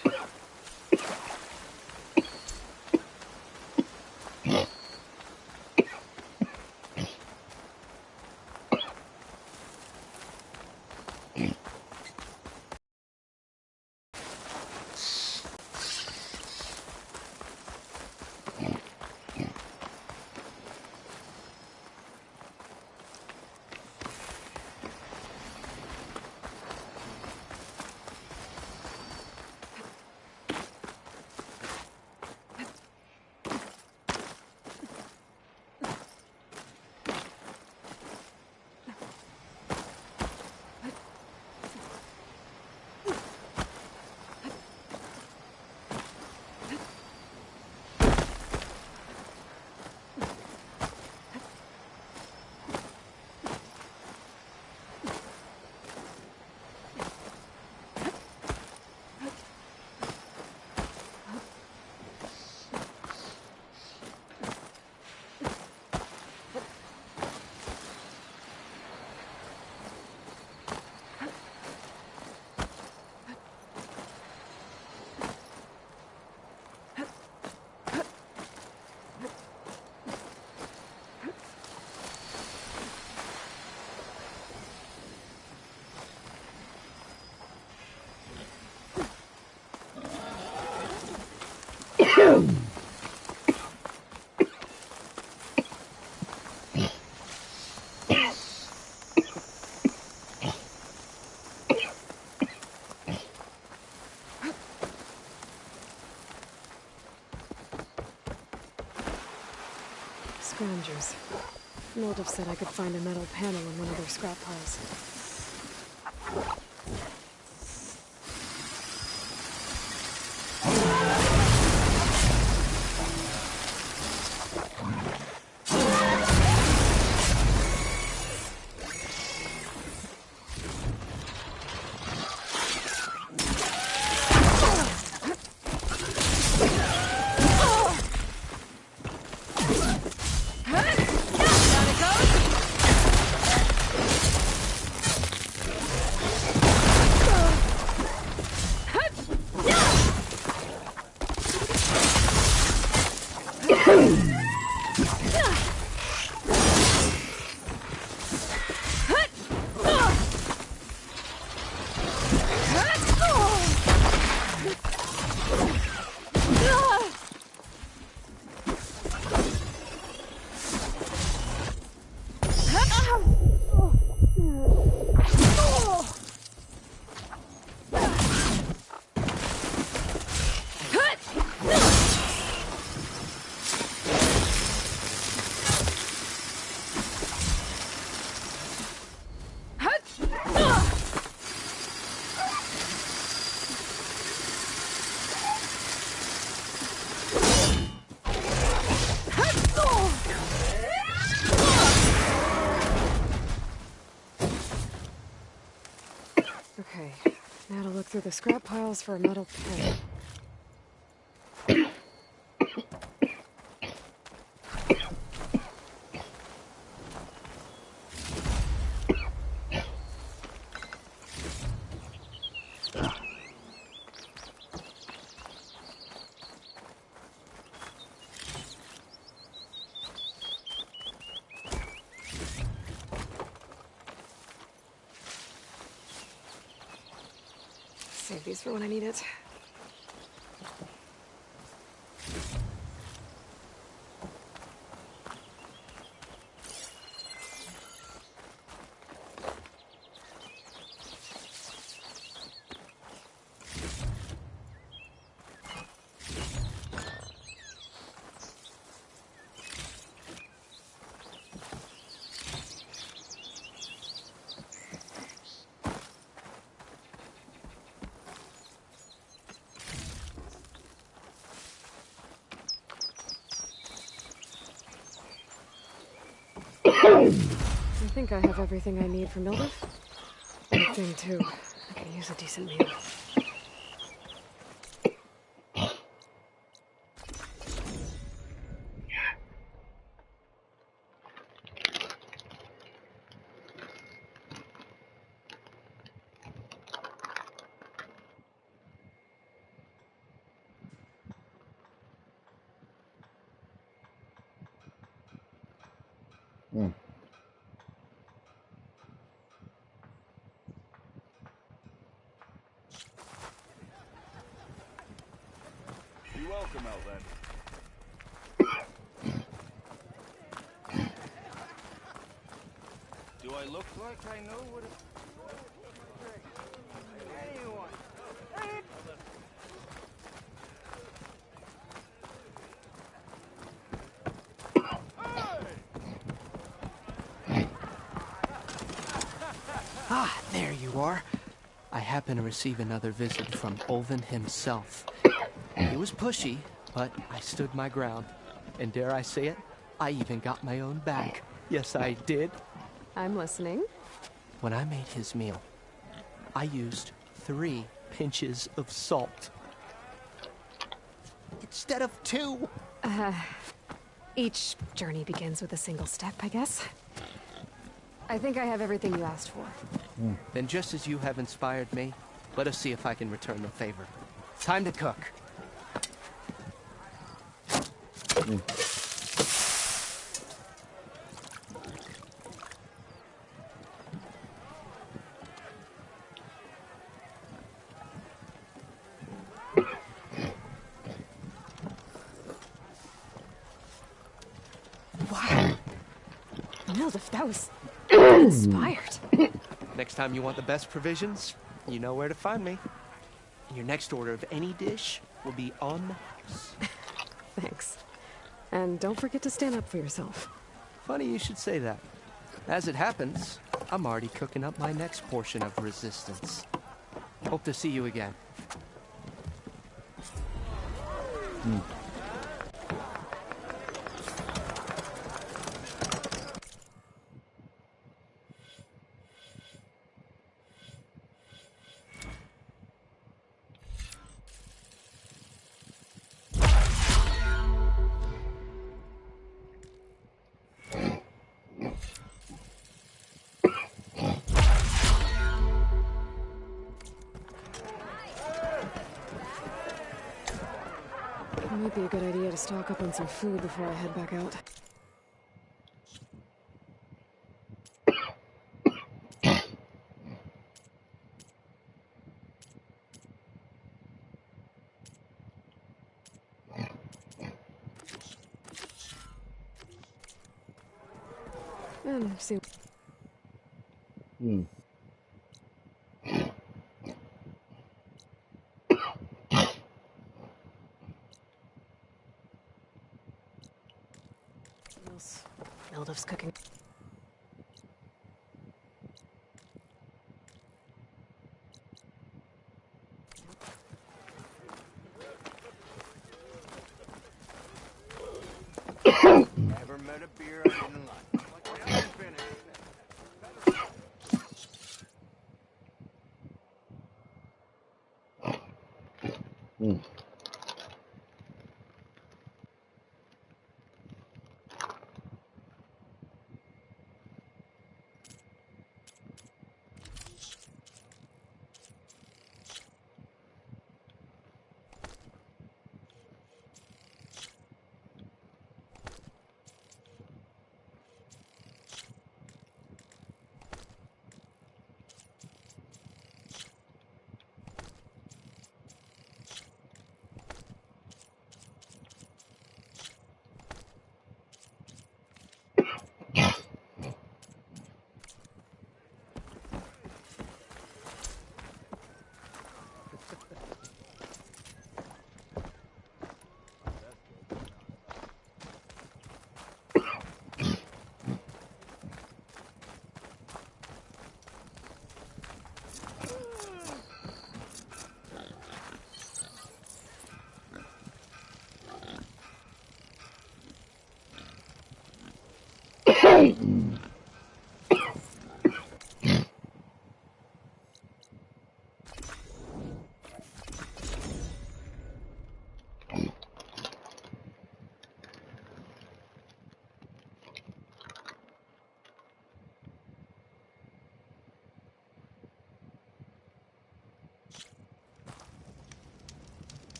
Scroungers. Moldov said I could find a metal panel in one of their scrap piles. Okay, now to look through the scrap piles for a metal pen. Save these for when I need it. I think I have everything I need for Mildred. Good thing, too. I can use a decent meal. Mm. You're welcome, Elven. Do I look like I know what it... Anyone? Ah, there you are. I happen to receive another visit from Olvin himself. He was pushy, but I stood my ground. And dare I say it, I even got my own back. Yes, I did. I'm listening. When I made his meal, I used 3 pinches of salt. Instead of 2. Each journey begins with a single step, I guess. I think I have everything you asked for. Then just as you have inspired me, let us see if I can return the favor. Time to cook. Wow. Mildred, that was inspired. Next time you want the best provisions, you know where to find me. And your next order of any dish will be on the house. Thanks. And don't forget to stand up for yourself. Funny you should say that. As it happens, I'm already cooking up my next portion of resistance. Hope to see you again. It might be a good idea to stock up on some food before I head back out. And see. Mildred's cooking. Never met a beer I didn't like. Just finished.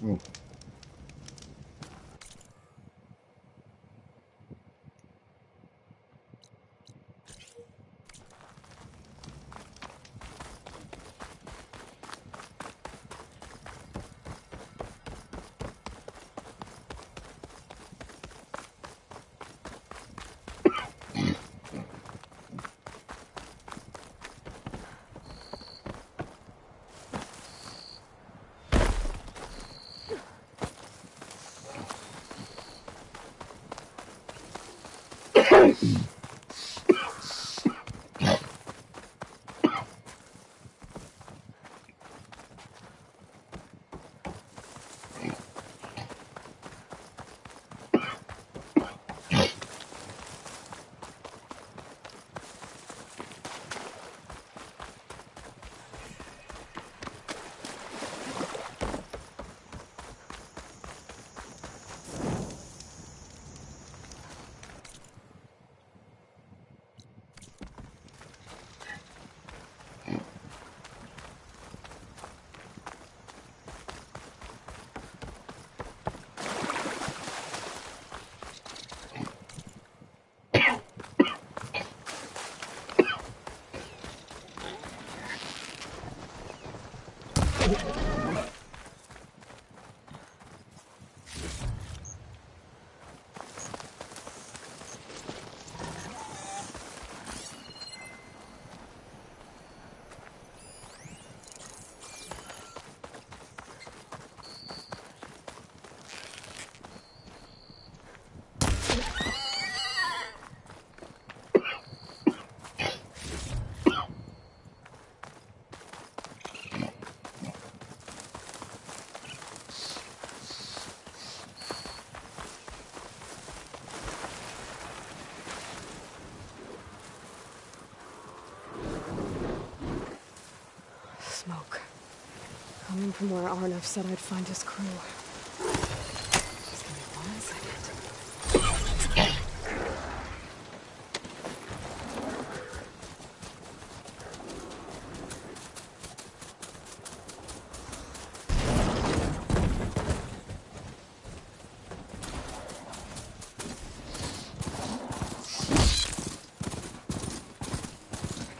Mm. Smoke. Coming from where Arnav said I'd find his crew. Just give me 1 second.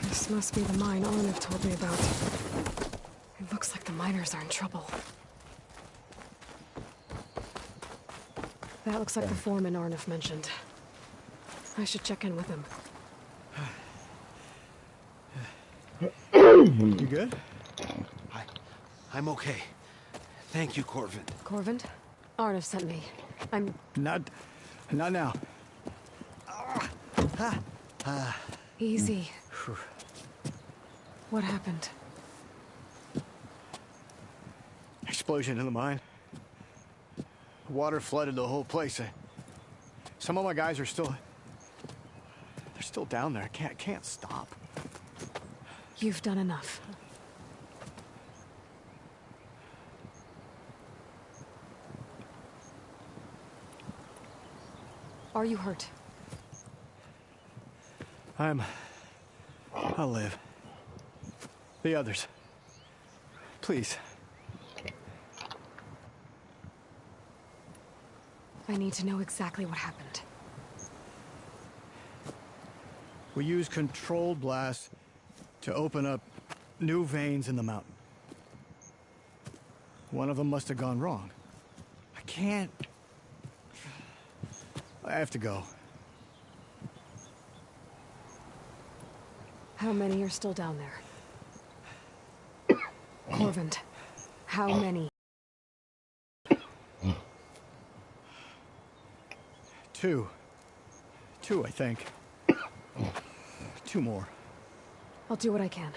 This must be the mine Arnav told me about. It looks like the miners are in trouble. That looks like the foreman Arnav mentioned. I should check in with him. You good? I'm okay. Thank you, Corvin. Corvin? Arnav sent me. I'm... Not now. Easy. What happened? Explosion in the mine. Water flooded the whole place. Some of my guys are still... They're still down there. Can't stop. You've done enough. Are you hurt? I'll live. The others. Please. I need to know exactly what happened. We used controlled blasts to open up new veins in the mountain. One of them must have gone wrong. I can't... I have to go. How many are still down there? Corvin, how many? Two, I think. 2 more. I'll do what I can.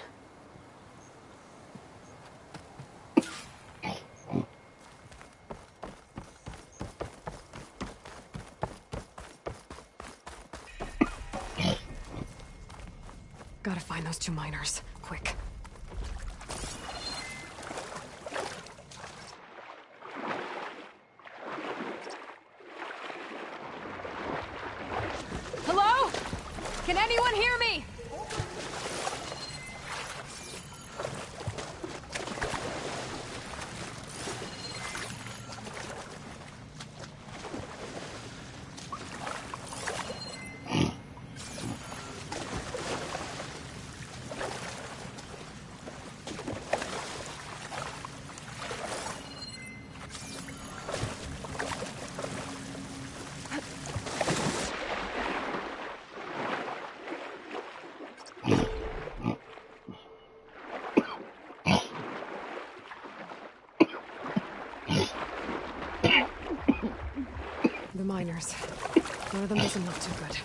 Gotta find those 2 miners. Quick. Hello? Can anyone hear me? stairs. One of them doesn't look too good.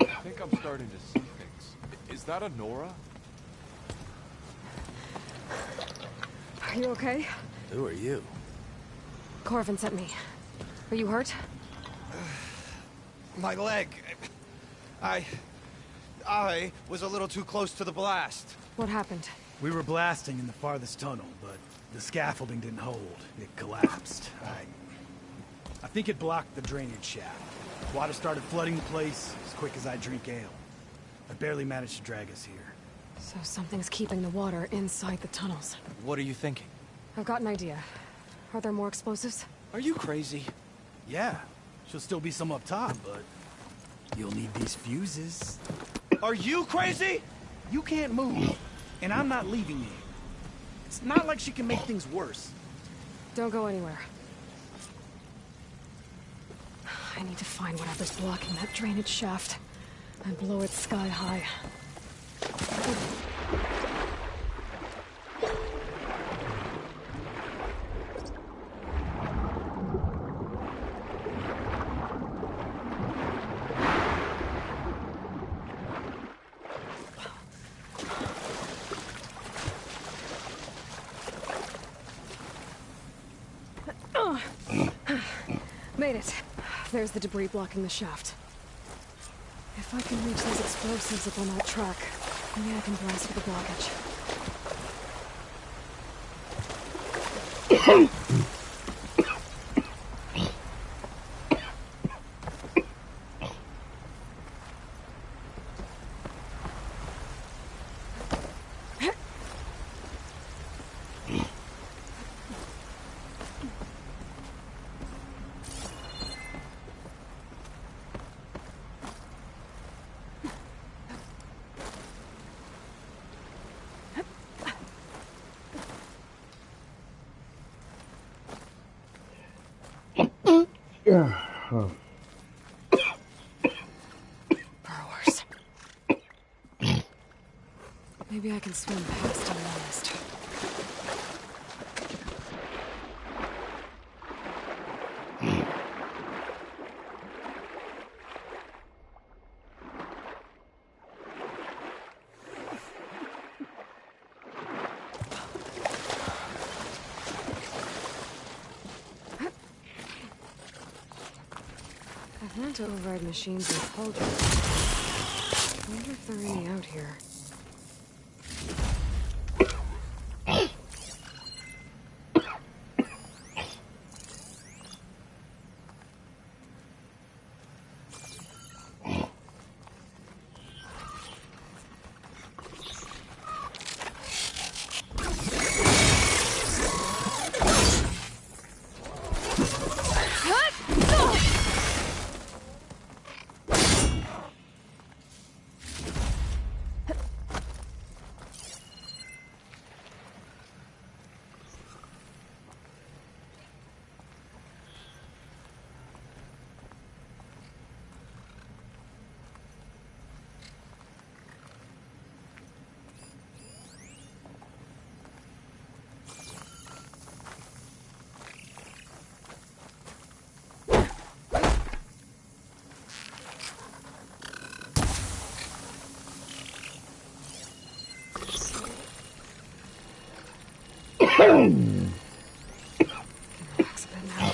I think I'm starting to see things. Is that a Nora? Are you okay? Who are you? Corvin sent me. Are you hurt? My leg. I was a little too close to the blast. What happened? We were blasting in the farthest tunnel, but the scaffolding didn't hold. It collapsed. I think it blocked the drainage shaft. Water started flooding the place as quick as I drink ale. I barely managed to drag us here. So something's keeping the water inside the tunnels. What are you thinking? I've got an idea. Are there more explosives? Are you crazy? Yeah, she'll still be some up top, but you'll need these fuses. Are you crazy? You can't move, and I'm not leaving you. It's not like she can make things worse. Don't go anywhere. I need to find whatever's blocking that drainage shaft and blow it sky high. Made it. There's the debris blocking the shaft. If I can reach those explosives up on that track, maybe I can blast through the blockage. Burrowers. Maybe I can swim past him honest. I've learned to override machines and cauldrons. I wonder if there are any out here. Relax a bit now.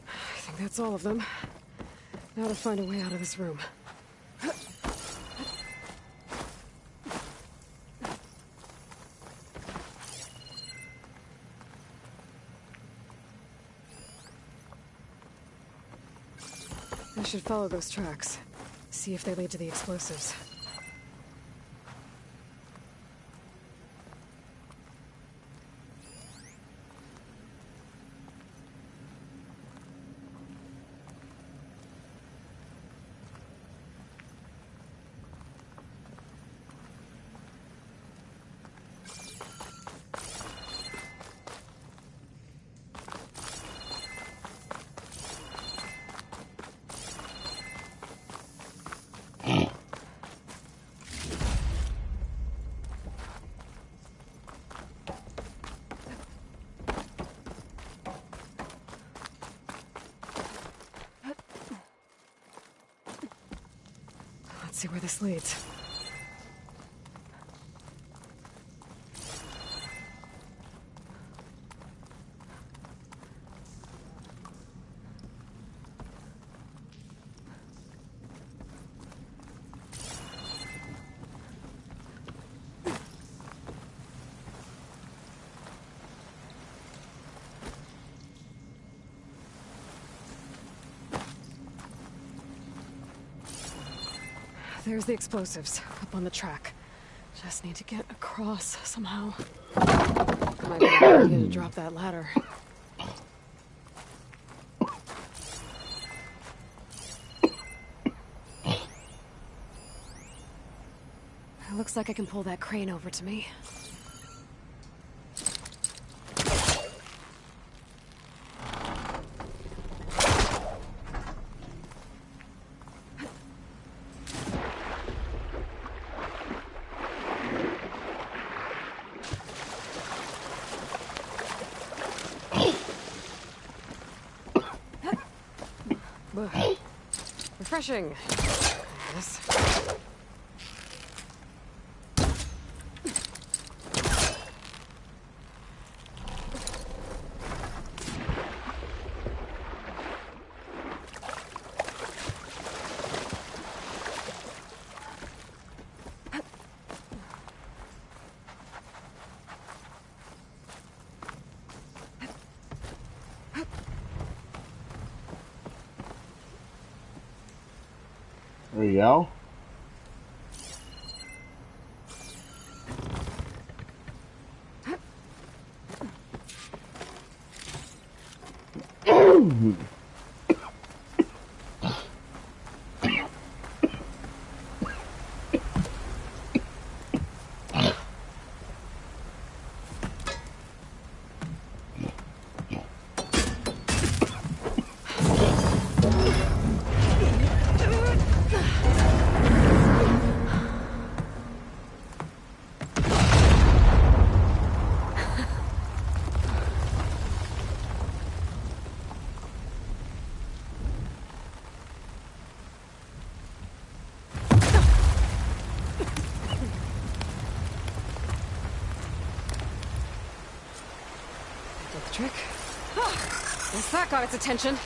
I think that's all of them. Now to find a way out of this room. I should follow those tracks. See if they lead to the explosives. see where this leads. There's the explosives, up on the track. Just need to get across somehow. Might be able to drop that ladder. It looks like I can pull that crane over to me. Refreshing. Yes. There you go. Trick. Guess that got its attention.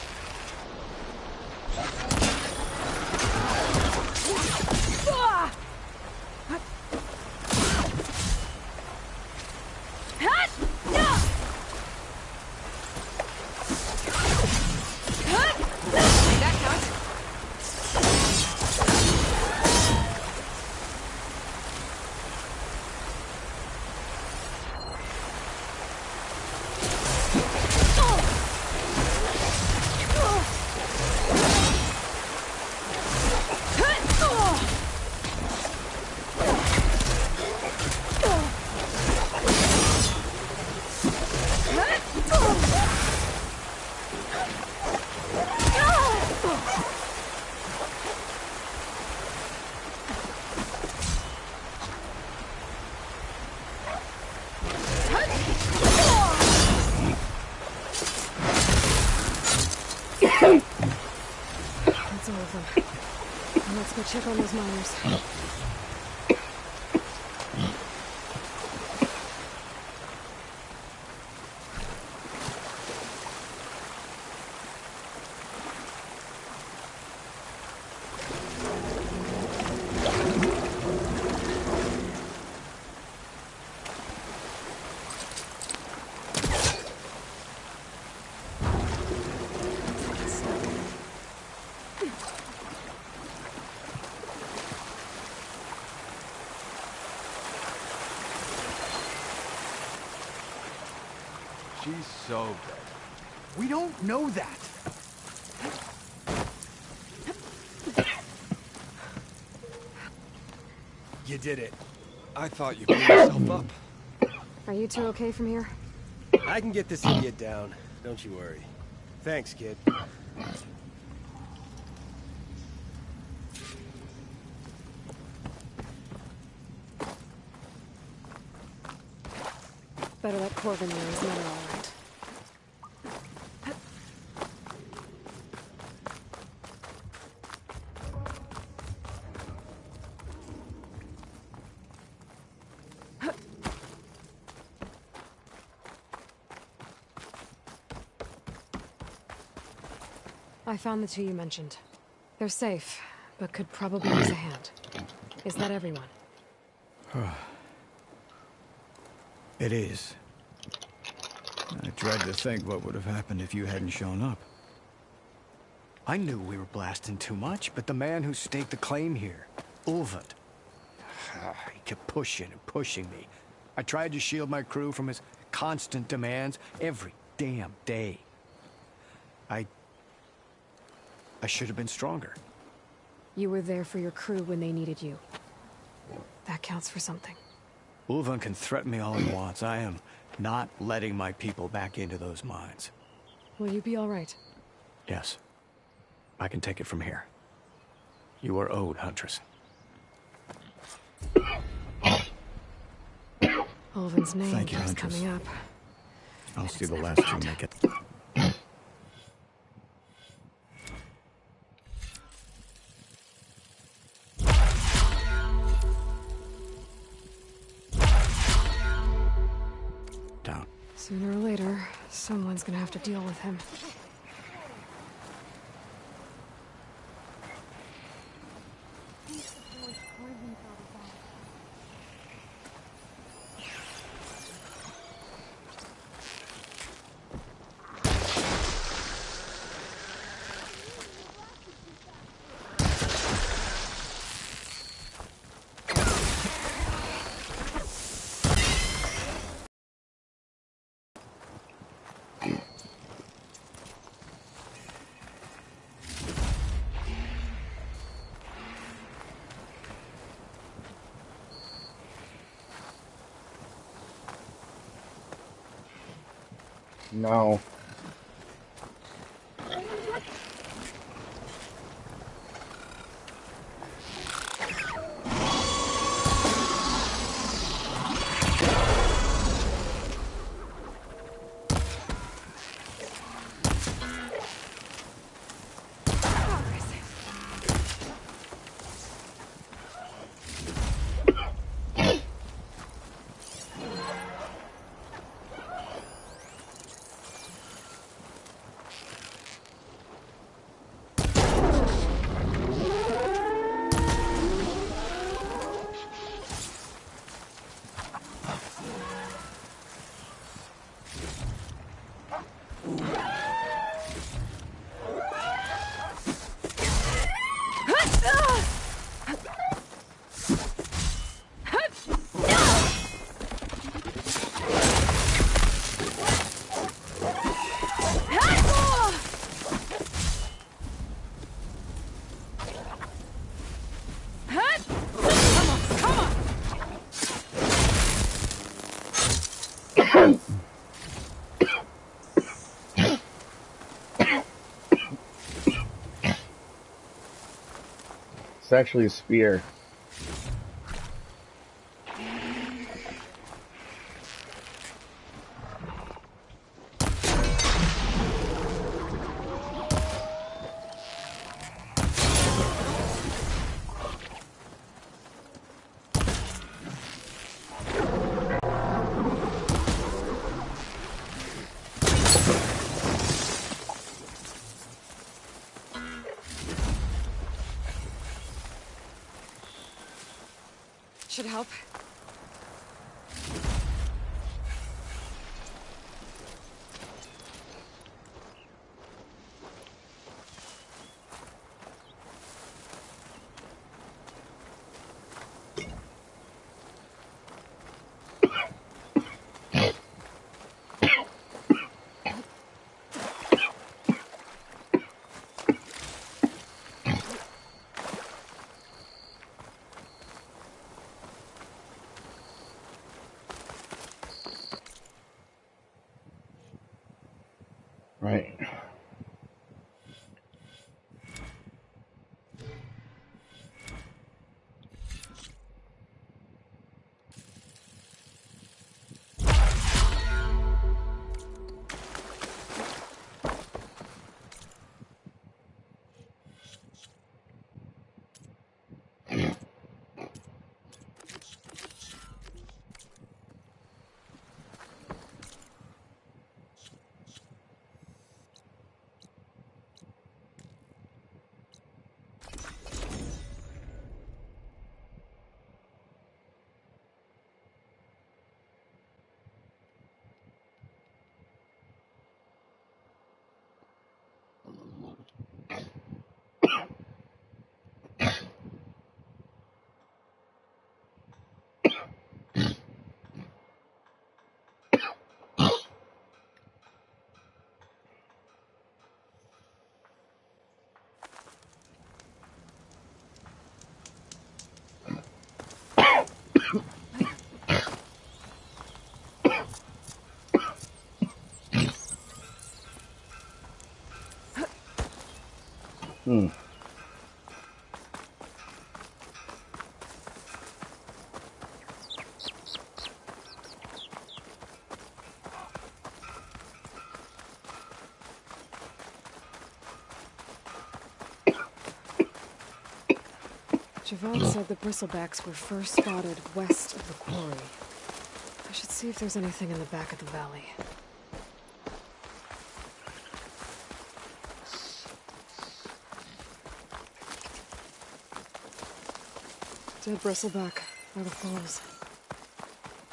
That's all of them. Now let's go check on those miners. She's so dead. We don't know that. You did it. I thought you blew yourself up. Are you two okay from here? I can get this idiot down. Don't you worry. Thanks, kid. Better let Corbin know he's never all right. I found the two you mentioned. They're safe, but could probably use a hand. Is that everyone? It is. I dread to think what would have happened if you hadn't shown up. I knew we were blasting too much, but the man who staked the claim here, Ulvund, he kept pushing and pushing me. I tried to shield my crew from his constant demands every damn day. I should have been stronger. You were there for your crew when they needed you. That counts for something. Ulvund can threaten me all he wants. I am not letting my people back into those mines. Will you be all right? Yes. I can take it from here. You are owed, Huntress. Ulvund's name Thank you, keeps Huntress. coming up. I'll see the last two make it. Down. Sooner or later, someone's gonna have to deal with him. No. It's actually a spear. Should help. Hmm. Javon said the bristlebacks were first spotted west of the quarry. I should see if there's anything in the back of the valley. Dead bristleback by the falls.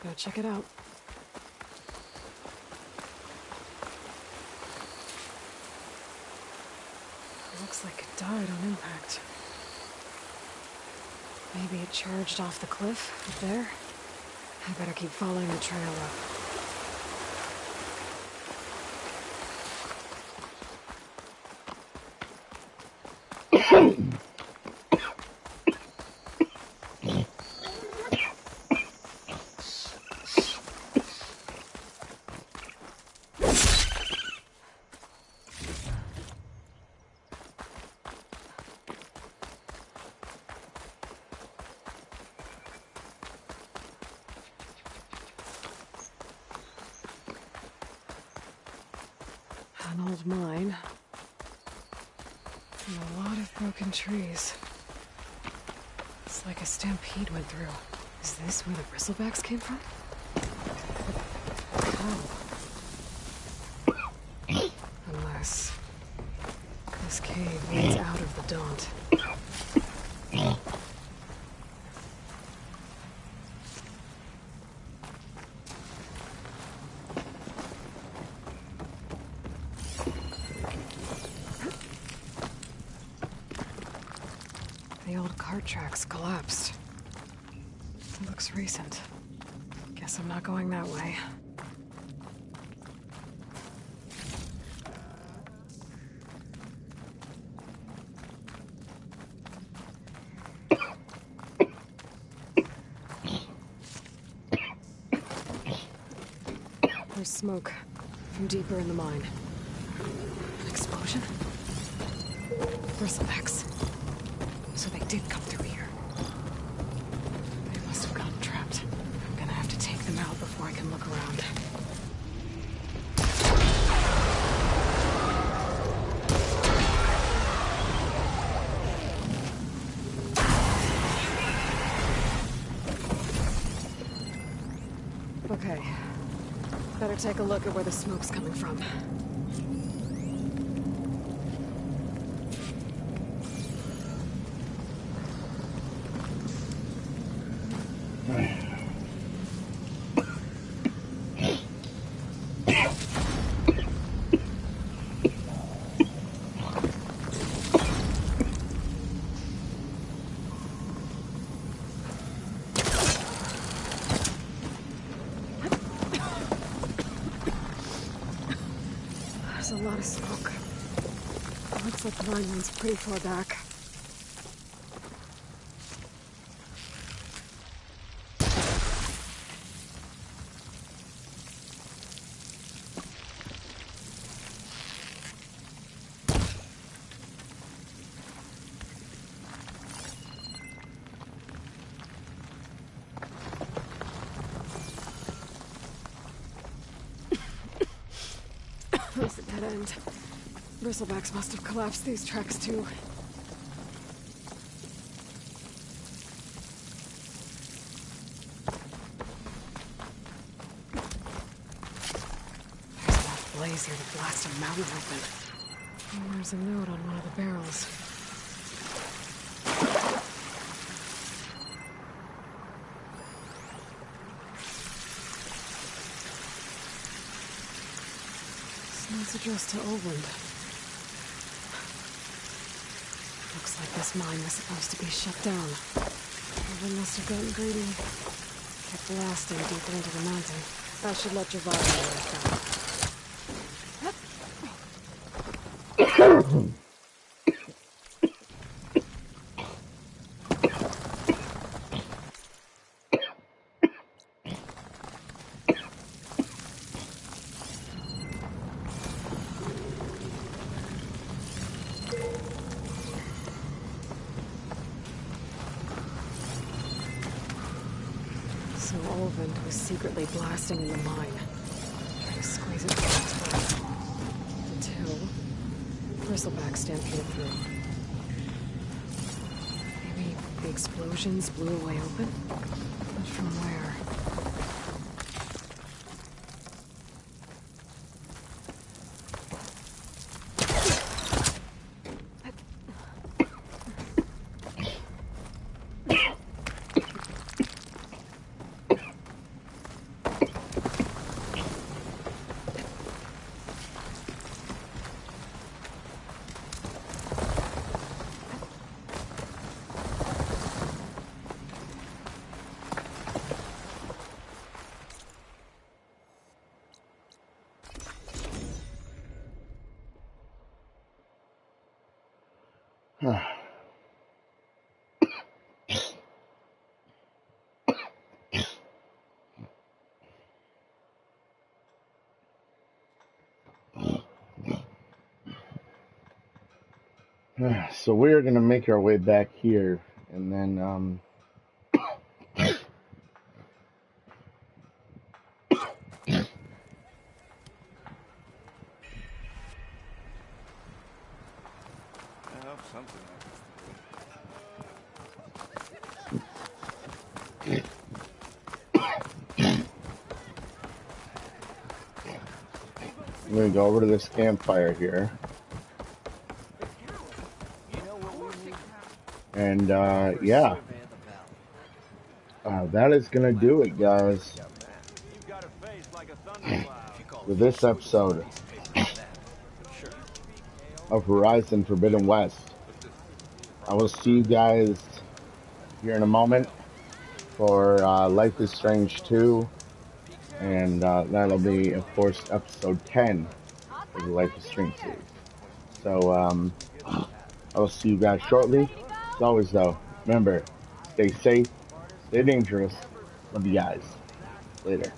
Gotta check it out. It looks like it died on impact. Maybe it charged off the cliff up there? I better keep following the trail up. An old mine. And a lot of broken trees. It's like a stampede went through. Is this where the bristlebacks came from? How? Unless this cave leads out of the Daunt. The old cart tracks collapsed. It looks recent. Guess I'm not going that way. There's smoke from deeper in the mine. An explosion? Bristlebacks. So they did come through here. They must have gotten trapped. I'm gonna have to take them out before I can look around. Okay. Better take a look at where the smoke's coming from. There's a lot of smoke. It looks like the mine runs pretty far back. There's a dead end. Bristlebacks must have collapsed these tracks too. There's enough blaze here to blast a mountain open. And there's a note on one of the barrels. It's addressed to Olvend. Looks like this mine was supposed to be shut down. Olvend must have gotten greedy. Kept blasting deeper into the mountain. I should let Javon know what I found. was secretly blasting in the mine. Trying to squeeze it through its way. Until bristleback stampeded through. Maybe the explosions blew a way open? But from where? So we're gonna make our way back here, and then I hope something I'm gonna go over to this campfire here, and yeah, that is gonna do it, guys, for this episode of Horizon Forbidden West. I will see you guys here in a moment for Life is Strange 2, and that'll be, of course, episode 10 of the Life is Strange series. So, I will see you guys shortly. As always, though, remember, stay safe, stay dangerous. Love you guys. Later.